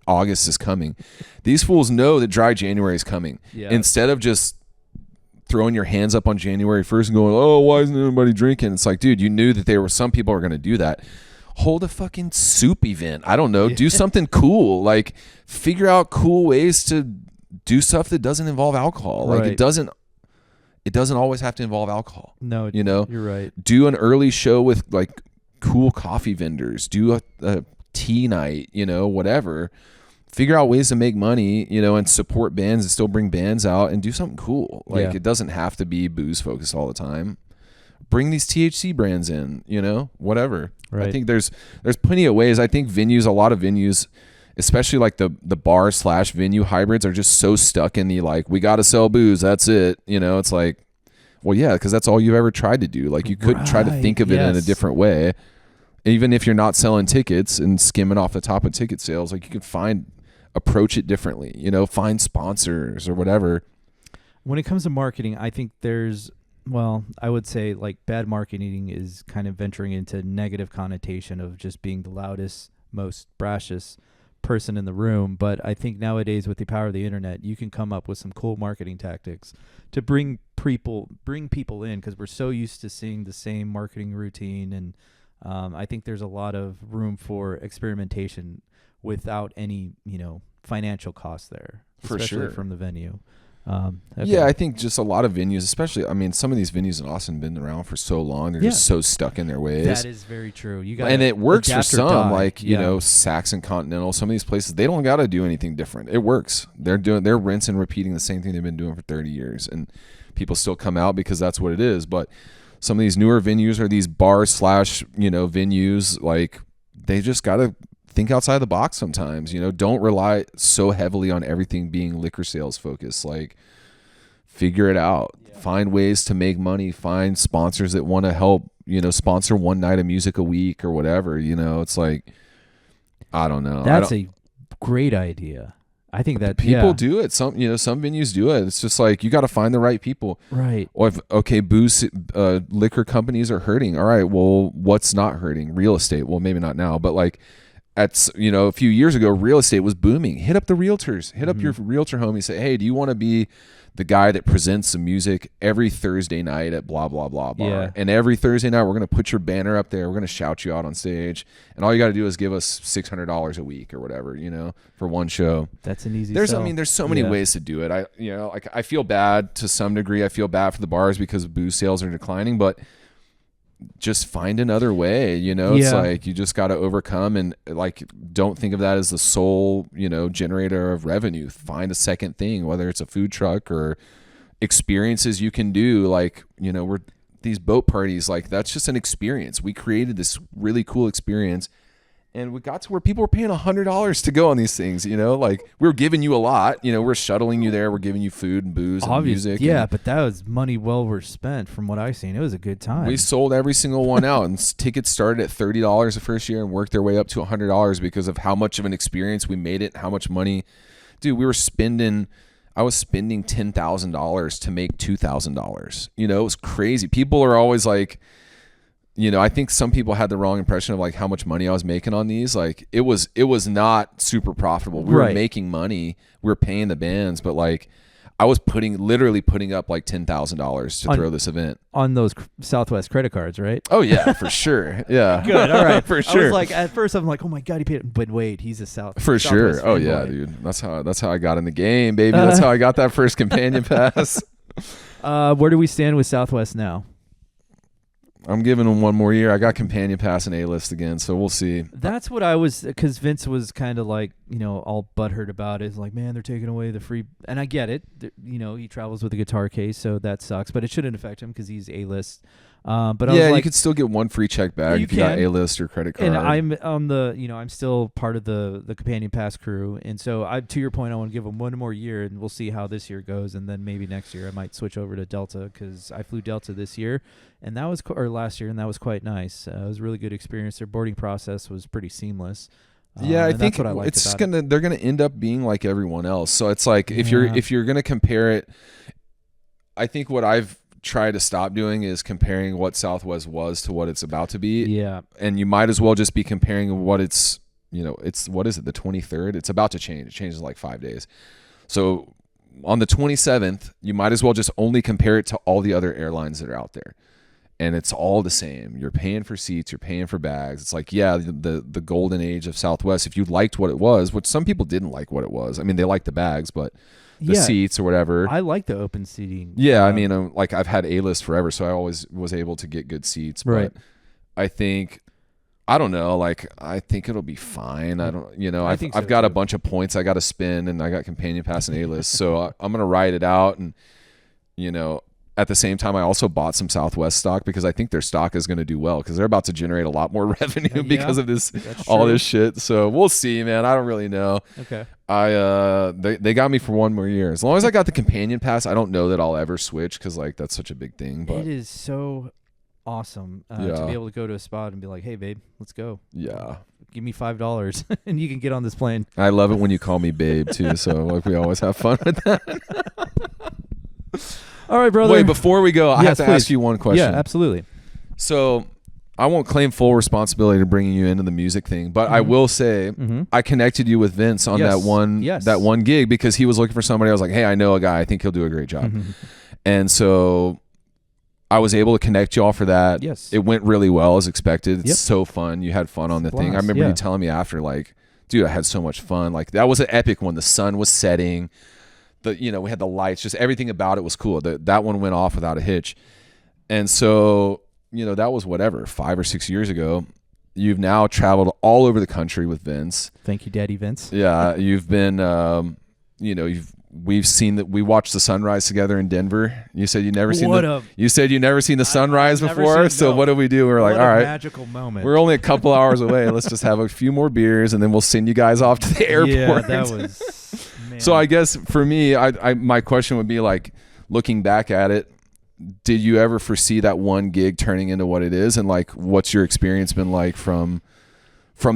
August is coming. These fools know that dry January is coming. Yeah. Instead of just throwing your hands up on January 1st and going, oh, why isn't anybody drinking? It's like, dude, you knew that some people are going to do that. Hold a fucking soup event. I don't know. Do something cool. Like figure out cool ways to do stuff that doesn't involve alcohol. Like it doesn't always have to involve alcohol. No, you're right. Do an early show with like cool coffee vendors. Do a tea night, whatever. Figure out ways to make money, and support bands and still bring bands out and do something cool. Like it doesn't have to be booze focused all the time. Bring these THC brands in, whatever. Right. I think there's plenty of ways. I think a lot of venues, especially like the bar/venue hybrids, are just so stuck in the like, we got to sell booze. That's it. It's like, well, yeah, because that's all you've ever tried to do. Like you could try to think of it in a different way. Even if you're not selling tickets and skimming off the top of ticket sales, like you could approach it differently, find sponsors or whatever. When it comes to marketing, I think I would say like bad marketing is kind of venturing into negative connotation of just being the loudest, most brashest person in the room. But I think nowadays with the power of the internet, you can come up with some cool marketing tactics to bring people in, because we're so used to seeing the same marketing routine. And I think there's a lot of room for experimentation without any, financial cost there, for especially sure from the venue. Okay. Yeah, I think just a lot of venues, especially, I mean, some of these venues in Austin have been around for so long. They're just so stuck in their ways. That is very true. You got and it works for some, like, you Yeah. know, Saxon Continental, some of these places, they don't got to do anything different. It works. They're rinsing and repeating the same thing they've been doing for 30 years. And people still come out because that's what it is. But some of these newer venues or these bars / you know, venues, like, they just got to think outside the box sometimes, you know. Don't rely so heavily on everything being liquor sales focused. Like, figure it out. Find ways to make money. Find sponsors that want to help, you know, sponsor one night of music a week or whatever. You know, it's like, I don't know. That's a great idea. I think that people do it. Some venues do it. It's just like, you got to find the right people. Right. Or if, okay, booze, liquor companies are hurting. All right, well, what's not hurting? Real estate. Well, maybe not now, but like, you know, a few years ago, real estate was booming. Hit up the realtors. Hit up your realtor homie. Say, hey, do you want to be the guy that presents some music every Thursday night at blah, blah, blah bar? Yeah. And every Thursday night, we're going to put your banner up there. We're going to shout you out on stage. And all you got to do is give us $600 a week or whatever, you know, for one show. That's an easy There's sell. I mean, there's so many ways to do it. I feel bad to some degree. I feel bad for the bars because booze sales are declining, but just find another way, you know. It's like, you just got to overcome, and like, don't think of that as the sole, you know, generator of revenue. Find a second thing, whether it's a food truck or experiences you can do. Like, you know, these boat parties, like, that's just an experience. We created this really cool experience, and we got to where people were paying $100 to go on these things, you know. Like, we were giving you a lot, you know, we're shuttling you there, we're giving you food and booze and music. Yeah, and but that was money well worth spent from what I've seen. It was a good time. we sold every single one out, and tickets started at $30 the first year and worked their way up to $100 because of how much of an experience we made it, how much money. Dude, I was spending $10,000 to make $2,000. You know, it was crazy. People are always like, you know, I think some people had the wrong impression of like how much money I was making on these. Like, it was not super profitable. We were making money. We were paying the bands, but like, I was literally putting up like $10,000 to throw this event on those Southwest credit cards, right? Oh yeah, for sure. Yeah, good. All right, for sure. I was like, at first I'm like, oh my god, he paid it. But wait, he's a for sure. Southwest Oh yeah, dude. That's how I got in the game, baby. That's how I got that first companion pass. Where do we stand with Southwest now? I'm giving them one more year. I got companion pass and A-list again, so we'll see. That's what I was, because Vince was kind of like, you know, all butthurt about it. It's like, man, they're taking away the free, and I get it. You know, he travels with a guitar case, so that sucks. But it shouldn't affect him because he's A-list. But I was like, you could still get one free check bag if you got A-list or credit card. And I'm on the, you know, I'm still part of the companion pass crew, and so to your point, I want to give him one more year, and we'll see how this year goes, and then maybe next year I might switch over to Delta because I flew Delta this year, and that was or last year, and that was quite nice. It was a really good experience. Their boarding process was pretty seamless. Yeah, I think that's what I liked it's about they're gonna end up being like everyone else. So it's like, if you're gonna compare it, I think what I've tried to stop doing is comparing what Southwest was to what it's about to be. Yeah. And you might as well just be comparing what it's, you know, it's, what is it, the 23rd? It's about to change. It changes in like 5 days. So on the 27th, you might as well just only compare it to all the other airlines that are out there. And it's all the same. You're paying for seats, you're paying for bags. It's like, yeah, the golden age of Southwest, if you liked what it was, which some people didn't like what it was. I mean, they liked the bags, but the seats or whatever. I like the open seating. Yeah, I mean, like, I've had A-list forever, so I always was able to get good seats. But right. I think, I don't know, like, I think it'll be fine. I don't, you know, think I've so got too. a bunch of points I got to spend, and I got companion pass and A-list, so I'm gonna ride it out. And, you know, at the same time, I also bought some Southwest stock because I think their stock is going to do well because they're about to generate a lot more revenue because of this, all this shit. So we'll see, man. I don't really know. Okay. They got me for one more year. As long as I got the companion pass, I don't know that I'll ever switch because like that's such a big thing. But it is so awesome to be able to go to a spot and be like, hey, babe, let's go. Yeah. Give me $5 and you can get on this plane. I love it when you call me babe too. So like we always have fun with that. All right, brother. Wait, before we go, I have to please. ask you one question. Yeah, absolutely. So I won't claim full responsibility to bringing you into the music thing, but I will say I connected you with Vince on that one gig because he was looking for somebody. I was like, hey, I know a guy. I think he'll do a great job. And so I was able to connect you all for that. Yes. It went really well as expected. It's so fun. You had fun on the thing. I remember you telling me after, like, dude, I had so much fun. Like, that was an epic one. The sun was setting. we had the lights, just everything about it was cool. That one went off without a hitch. And so, that was whatever, 5 or 6 years ago. You've now traveled all over the country with Vince. Thank you, Daddy Vince. Yeah. You've been, we've seen that. We watched the sunrise together in Denver. You said you never seen the sunrise before. So what did we do? We were like, all right, magical moment. we're only a couple hours away. Let's just have a few more beers and then we'll send you guys off to the airport. Yeah, that was, man. So I guess for me, my question would be like, looking back at it, did you ever foresee that one gig turning into what it is? And like, what's your experience been like from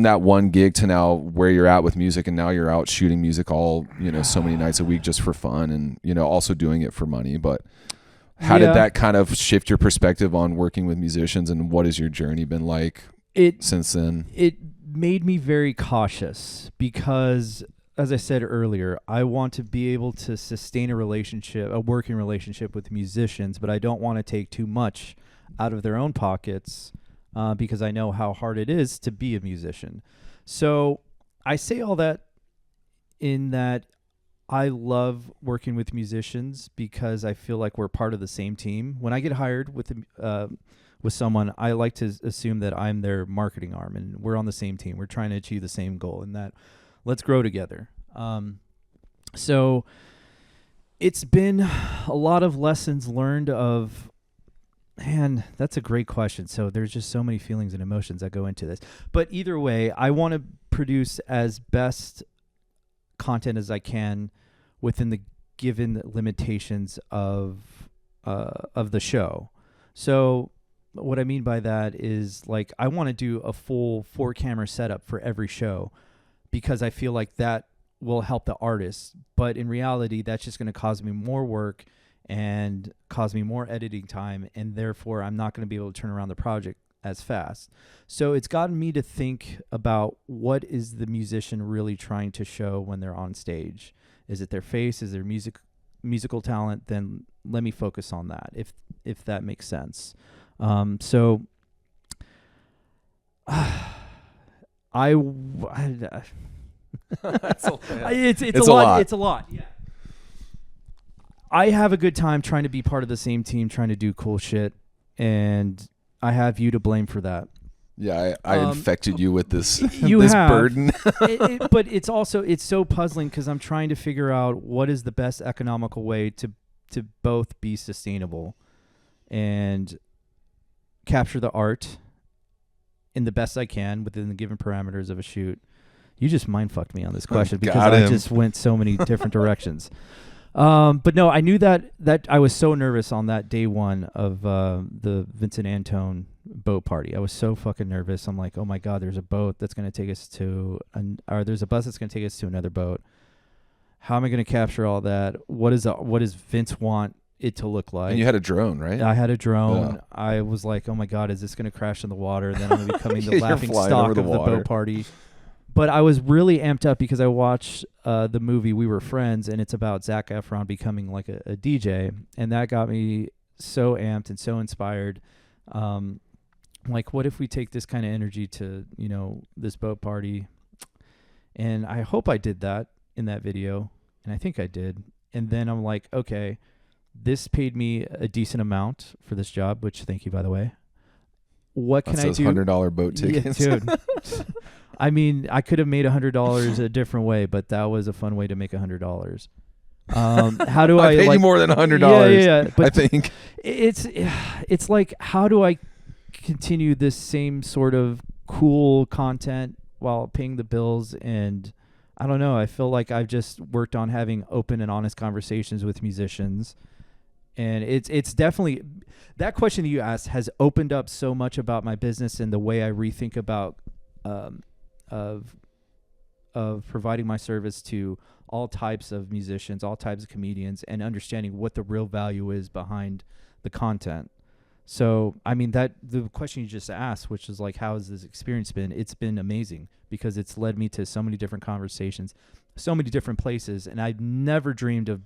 that one gig to now where you're at with music, and now you're out shooting music all, so many nights a week just for fun, and, also doing it for money. But how did that kind of shift your perspective on working with musicians, and what has your journey been like since then? It made me very cautious because, as I said earlier, I want to be able to sustain a working relationship with musicians, but I don't want to take too much out of their own pockets because I know how hard it is to be a musician. So I say all that in that I love working with musicians because I feel like we're part of the same team. When I get hired with someone, I like to assume that I'm their marketing arm and we're on the same team. We're trying to achieve the same goal, and that let's grow together. So it's been a lot of lessons learned of, man, that's a great question. So there's just so many feelings and emotions that go into this. But either way, I want to produce as best content as I can within the given limitations of the show. So what I mean by that is, like, I want to do a full 4-camera setup for every show because I feel like that will help the artist. But in reality, that's just going to cause me more work and cause me more editing time, and therefore I'm not going to be able to turn around the project as fast. So it's gotten me to think about, what is the musician really trying to show when they're on stage? Is it their face? Is their musical talent? Then let me focus on that, if that makes sense. So it's a lot. Yeah. I have a good time trying to be part of the same team, trying to do cool shit, and I have you to blame for that. Yeah, I infected you with this burden. But it's so puzzling because I'm trying to figure out what is the best economical way to both be sustainable and capture the art in the best I can within the given parameters of a shoot. You just mind fucked me on this question because I just went so many different directions. But no, I knew that I was so nervous on that day one of the Vincent Antone boat party. I was so fucking nervous. I'm like, oh my God, there's a boat that's going to take us to, or there's a bus that's going to take us to another boat. How am I going to capture all that? What does Vince want it to look like? And you had a drone, right? I had a drone. Yeah. I was like, oh my God, is this going to crash in the water? And then I'm going to be becoming the laughing stock of the boat party. But I was really amped up because I watched the movie We Were Friends, and it's about Zac Efron becoming like a DJ, and that got me so amped and so inspired. Like, what if we take this kind of energy to, this boat party? And I hope I did that in that video, and I think I did. And then I'm like, okay, this paid me a decent amount for this job, which, thank you, by the way. What can I do? $100 boat tickets. Yeah, dude. I mean, I could have made $100 a different way, but that was a fun way to make $100. How do I paid you more than $100? Yeah. But I think it's like, how do I continue this same sort of cool content while paying the bills? And I don't know. I feel like I've just worked on having open and honest conversations with musicians. And it's definitely, that question that you asked has opened up so much about my business and the way I rethink about of providing my service to all types of musicians, all types of comedians, and understanding what the real value is behind the content. So, I mean, that the question you just asked, which is like, how has this experience been? It's been amazing because it's led me to so many different conversations, so many different places, and I've never dreamed of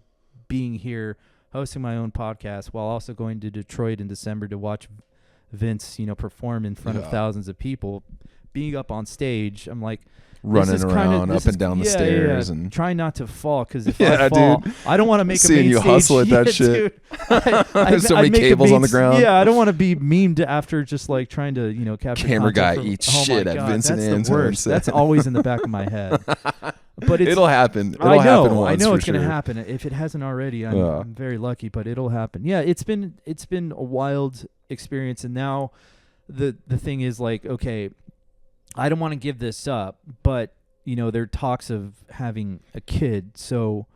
being here hosting my own podcast while also going to Detroit in December to watch Vince, perform in front of thousands of people. being up on stage, I'm like, running around up and down the stairs and trying not to fall, because if I fall, dude. I don't want to make Seeing a main you stage. hustle at that shit. Dude. There's so many make a cables main on the ground. Yeah, I don't want to be memed after just like trying to capture Camera guy content eats oh shit my at God, Vincent that's Ann's the worst. set. That's always in the back of my head. But it'll happen. I happen know once it's for gonna sure. happen. If it hasn't already, I'm very lucky, but it'll happen. Yeah, it's been a wild experience, and now the thing is like, okay, I don't want to give this up, but there are talks of having a kid. So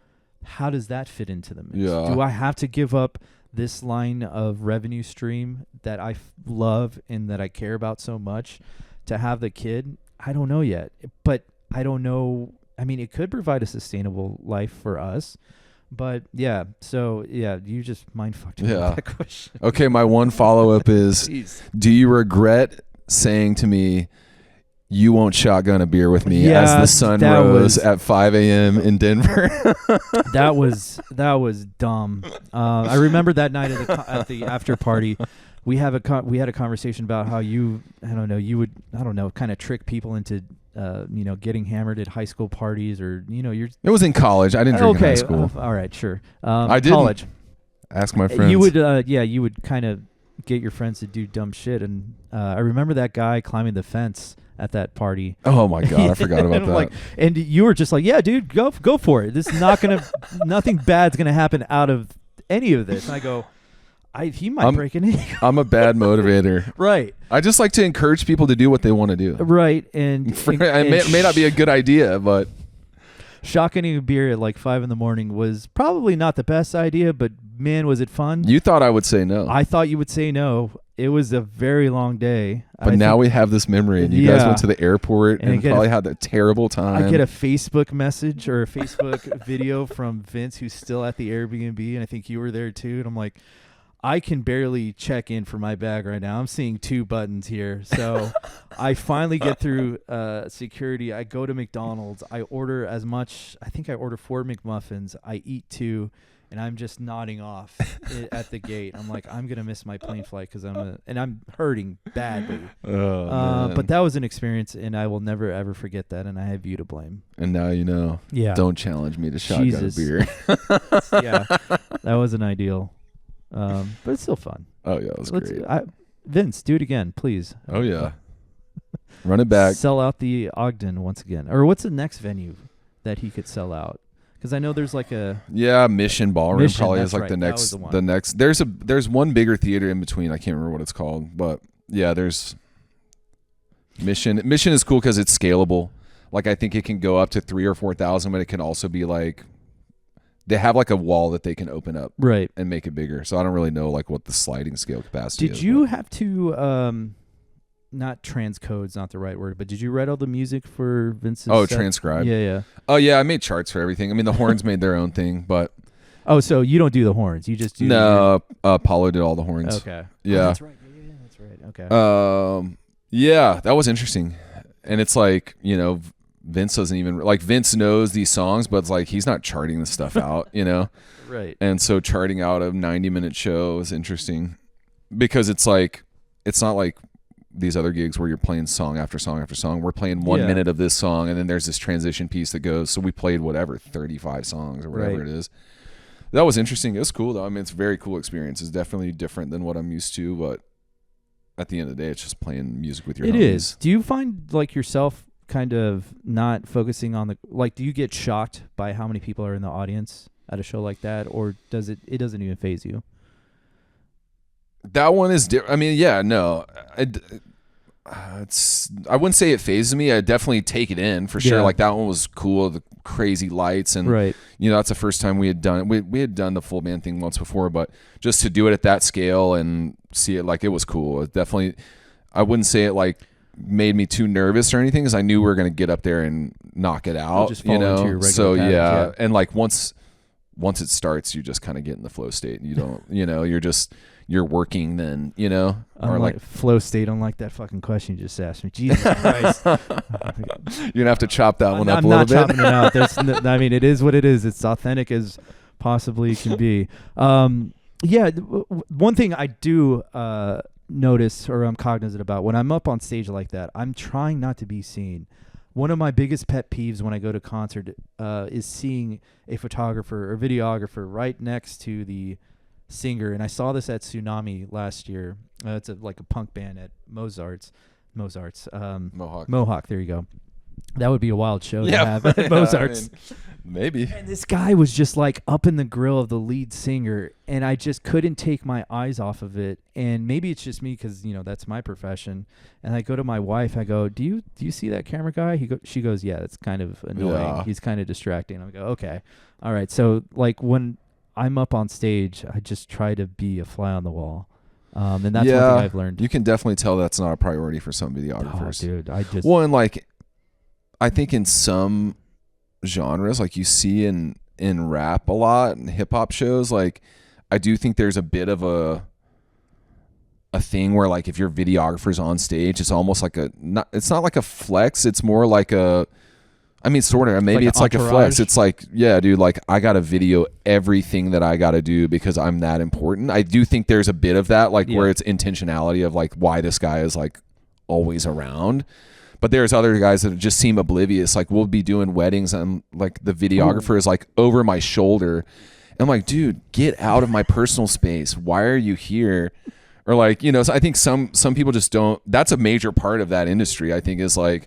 how does that fit into the mix? Yeah. Do I have to give up this line of revenue stream that I love and that I care about so much to have the kid? I don't know yet, but I don't know. I mean, it could provide a sustainable life for us, but yeah. So yeah, you just mind fucked me with that question. Okay, my one follow-up is, do you regret saying to me, you won't shotgun a beer with me as the sun rose at 5 a.m. in Denver? That was dumb. I remember that night at the after party, we had a conversation about how you would kind of trick people into getting hammered at high school parties, or you're. It was in college. I didn't drink in high school. All right, sure. I didn't. College. Ask my friends. You would you would kind of get your friends to do dumb shit, and I remember that guy climbing the fence at that party. Oh my God, I forgot about that. And you were just like, yeah, dude, go for it. This is not nothing bad's gonna happen out of any of this. And I go, he might break an ankle. I'm a bad motivator. Right. I just like to encourage people to do what they want to do. Right. And it may not be a good idea, but shotgunning a beer at like 5 a.m. was probably not the best idea, but man, was it fun. You thought I would say no. I thought you would say no. It was a very long day. But now we have this memory, and you guys went to the airport and probably had a terrible time. I get a Facebook message or a Facebook video from Vince, who's still at the Airbnb, and I think you were there too. And I'm like, I can barely check in for my bag right now. I'm seeing 2 buttons here. So I finally get through security. I go to McDonald's. I order as much. I think I order 4 McMuffins. I eat 2. And I'm just nodding off at the gate. I'm like, I'm gonna miss my plane flight because I'm hurting badly. But that was an experience, and I will never ever forget that. And I have you to blame. And now you know. Yeah. Don't challenge me to shotgun a beer. Yeah, that wasn't ideal, but it's still fun. Oh yeah, it was great. Vince, do it again, please. Oh yeah. Run it back. Sell out the Ogden once again, or what's the next venue that he could sell out? Because I know there's like a Mission Ballroom probably is like right. the next. There's one bigger theater in between. I can't remember what it's called, but yeah, there's Mission. Mission is cool because it's scalable. Like I think it can go up to 3,000 or 4,000, but it can also be like they have like a wall that they can open up right and make it bigger. So I don't really know like what the sliding scale capacity is. Did you have to not transcode's not the right word, but did you write all the music for Vince's set? Transcribe. Yeah. Oh yeah, I made charts for everything. I mean the horns made their own thing, but so you don't do the horns, you just do Paulo did all the horns. Okay. Yeah. That's right. Yeah, that's right. Okay. Yeah, that was interesting. And it's like, Vince doesn't even like Vince knows these songs, but it's like he's not charting this stuff out, Right. And so charting out a 90-minute show is interesting because it's not like these other gigs where you're playing song after song after song. We're playing 1 minute of this song, and then there's this transition piece that goes. So we played 35 songs or whatever it is. That was interesting. It was cool though. I mean, it's a very cool experience. It's definitely different than what I'm used to, but at the end of the day, it's just playing music with your homies. It is. Do you find like yourself kind of not focusing on do you get shocked by how many people are in the audience at a show like that, or does it doesn't even faze you? That one is different. I mean, yeah, no. I wouldn't say it phases me. I definitely take it in for sure. Like that one was cool, the crazy lights, and that's the first time we had done it. We had done the full band thing once before, but just to do it at that scale and see it, like it was cool. It definitely, I wouldn't say it like made me too nervous or anything, because I knew we were gonna get up there and knock it out. Just fall into your regular so patterns, and like once it starts, you just kind of get in the flow state, and you don't, you're working then, or like flow state. Unlike that fucking question you just asked me. Jesus Christ. You're gonna have to chop that one up a little bit. I'm not chopping it out. I mean, it is what it is. It's authentic as possibly can be. One thing I do notice or I'm cognizant about when I'm up on stage like that, I'm trying not to be seen. One of my biggest pet peeves when I go to concert is seeing a photographer or videographer right next to the singer. And I saw this at Tsunami last year. It's like a punk band at Mohawk. There you go. That would be a wild show to have at Mozart's. Maybe. And this guy was just like up in the grill of the lead singer, and I just couldn't take my eyes off of it. And maybe it's just me because, you know, that's my profession. And I go to my wife, I go, do you see that camera guy? She goes, yeah, that's kind of annoying. Yeah. He's kind of distracting. I go, okay. All right. So like when I'm up on stage, I just try to be a fly on the wall. And that's one thing I've learned. You can definitely tell that's not a priority for some videographers. Oh, dude, and like, I think in some genres, like you see in rap a lot and hip hop shows, like I do think there's a bit of a thing where like if your videographer's on stage, it's almost like it's not like a flex. It's more like sort of, maybe it's like a flex. It's like, yeah, dude, like I got to video everything that I got to do because I'm that important. I do think there's a bit of that, like where it's intentionality of like why this guy is like always around. But there's other guys that just seem oblivious. Like we'll be doing weddings and like the videographer is like over my shoulder. I'm like, dude, get out of my personal space. Why are you here? Or like, you know, so I think some people just don't. That's a major part of that industry, I think, is like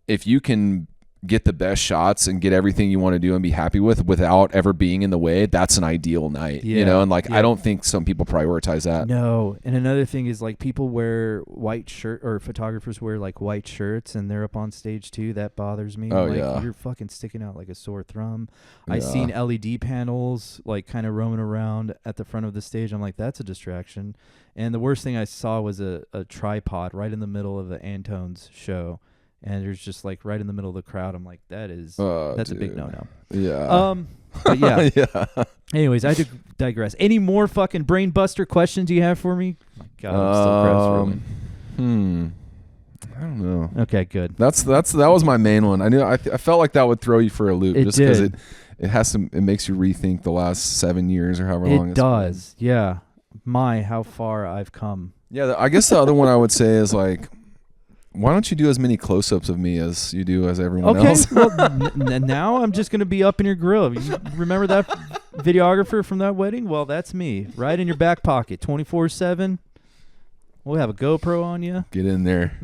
if you can get the best shots and get everything you want to do and be happy with without ever being in the way, that's an ideal night, you know? And like, I don't think some people prioritize that. No. And another thing is like people wear white shirt or photographers wear like white shirts and they're up on stage too. That bothers me. Oh, like, yeah. You're fucking sticking out like a sore thumb. I seen LED panels like kind of roaming around at the front of the stage. I'm like, that's a distraction. And the worst thing I saw was a tripod right in the middle of the Antone's show. And there's just like right in the middle of the crowd. I'm like, that's a big no-no. Yeah. But yeah. Yeah. Anyways, I digress. Any more fucking brain buster questions you have for me? My God, I'm still gross rolling. I don't know. Okay, good. That was my main one. I felt like that would throw you for a loop just because it makes you rethink the last 7 years or however long it does. Yeah. How far I've come. Yeah, I guess the other one I would say is like, why don't you do as many close-ups of me as you do as everyone else? Okay, well, now I'm just going to be up in your grill. You remember that videographer from that wedding? Well, that's me, right in your back pocket, 24/7. We'll have a GoPro on you. Get in there.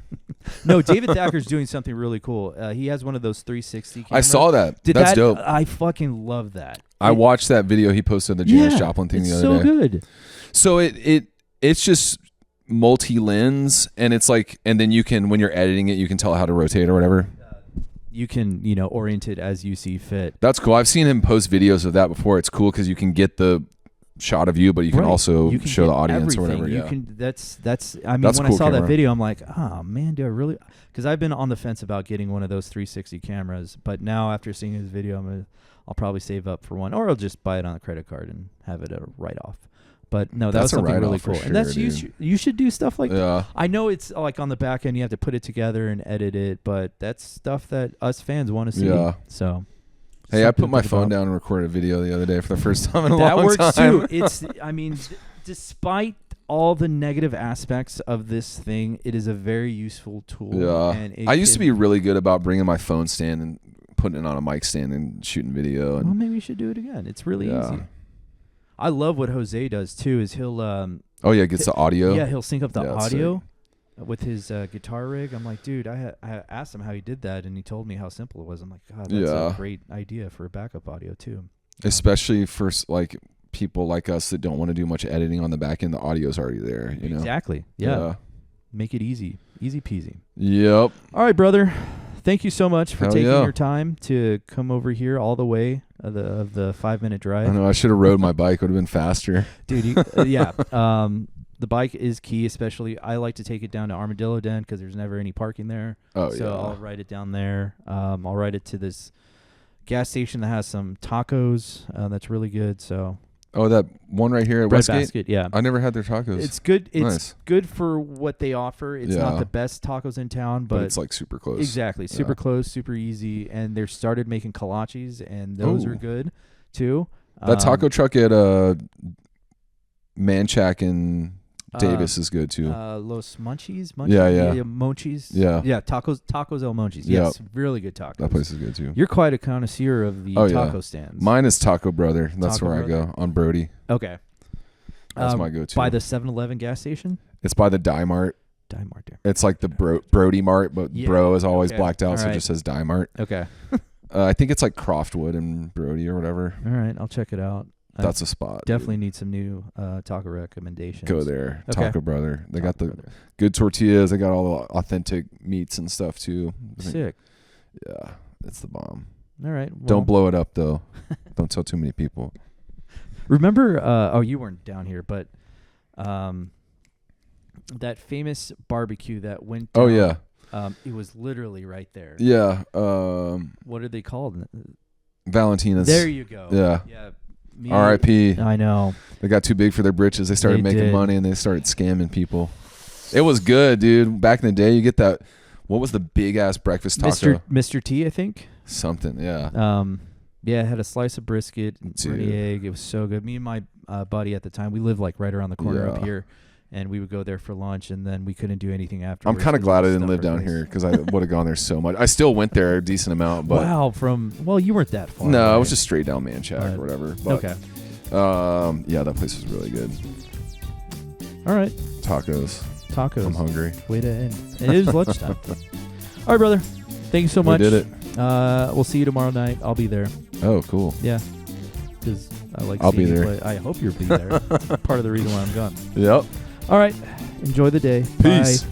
No, David Thacker's doing something really cool. He has one of those 360 cameras. I saw that. That's dope. I fucking love that. I watched that video he posted, the Janis Joplin thing the other day. It's so good. So it's just multi-lens, and it's like, and then you can, when you're editing it, you can tell how to rotate or whatever. You can, orient it as you see fit. That's cool. I've seen him post videos of that before. It's cool because you can get the shot of you, but you can also show the audience everything. or whatever. When I saw that video, I'm like, oh man, do I really? Because I've been on the fence about getting one of those 360 cameras, but now after seeing his video, I'll probably save up for one, or I'll just buy it on a credit card and have it a write-off. But no, that was something really cool. Sure, and that's you should do stuff like that. I know it's like on the back end you have to put it together and edit it, but that's stuff that us fans want to see. Yeah. So hey, I put my phone down and recorded a video the other day for the first time in a long time. That works too. Despite all the negative aspects of this thing, it is a very useful tool. Yeah. And I used to be really good about bringing my phone stand and putting it on a mic stand and shooting video. And maybe you should do it again. It's really easy. I love what Jose does too. Is he'll gets the audio. Yeah, he'll sync up the audio with his guitar rig. I'm like, dude, I asked him how he did that, and he told me how simple it was. I'm like, God, that's a great idea for a backup audio too. Especially for like people like us that don't want to do much editing on the back end. The audio's already there. You know exactly. Yeah. Make it easy peasy. Yep. All right, brother. Thank you so much for taking your time to come over here all the way of the 5-minute drive. I know I should have rode my bike; would have been faster, dude. The bike is key, especially. I like to take it down to Armadillo Den because there's never any parking there. So I'll ride it down there. I'll ride it to this gas station that has some tacos. That's really good. So. Oh, that one right here at Bread Westgate? Basket, yeah. I never had their tacos. It's good. It's nice. Good for what they offer. It's not the best tacos in town, but it's like super close. Exactly. Super close, super easy. And they started making kolaches, and those are good too. That taco truck at Manchac and Davis is good too. Los Munchies. Yeah. Monchies. Yeah. Yeah. Tacos El Monchies. Yep. Yes, really good tacos. That place is good too. You're quite a connoisseur of the taco stands. Mine is Taco Brother. That's Taco where I Brother. go on Brody. Okay. That's my go-to. By the 7-Eleven gas station. It's by the Die Mart. Die Mart there. It's like the Brody Mart, but Bro is always blacked out, so it right. just says Die Mart. Okay. I think it's like Croftwood and Brody or whatever. All right, I'll check it out. That's a spot. Definitely need some new taco recommendations. Go there. Okay. Taco Brother. They got the Brother. good tortillas. They got all the authentic meats and stuff too. Sick. Yeah, it's the bomb. All right. Well, Don't blow it up though. Don't tell too many people. Remember? You weren't down here, but that famous barbecue that went down, Oh yeah. It was literally right there. Yeah. What are they called? Valentina's. There you go. Yeah. Yeah. R.I.P. I know. They got too big for their britches. They started They making did. money and they started scamming people. It was good, dude. Back in the day, you get that. What was the big ass breakfast taco? Mr. T, I think. Something, yeah. Yeah, it had a slice of brisket and Dude. pretty egg. It was so good. Me and my buddy at the time, we lived like right around the corner up Yeah. here, and we would go there for lunch, and then we couldn't do anything after. I'm kind of glad I didn't live down here because I would have gone there so much. I still went there a decent amount, but wow, you weren't that far. no, right? it was just straight down Manchac or whatever. But, okay. Yeah, that place was really good. All right. Tacos. Tacos. I'm hungry. Way to end. It is lunchtime. All right, brother. Thank you so much. We did it. We'll see you tomorrow night. I'll be there. Oh, cool. Yeah. Because I like I'll seeing be you there. play. I hope you'll be there. Part of the reason why I'm gone. Yep. All right. Enjoy the day. Peace. Bye.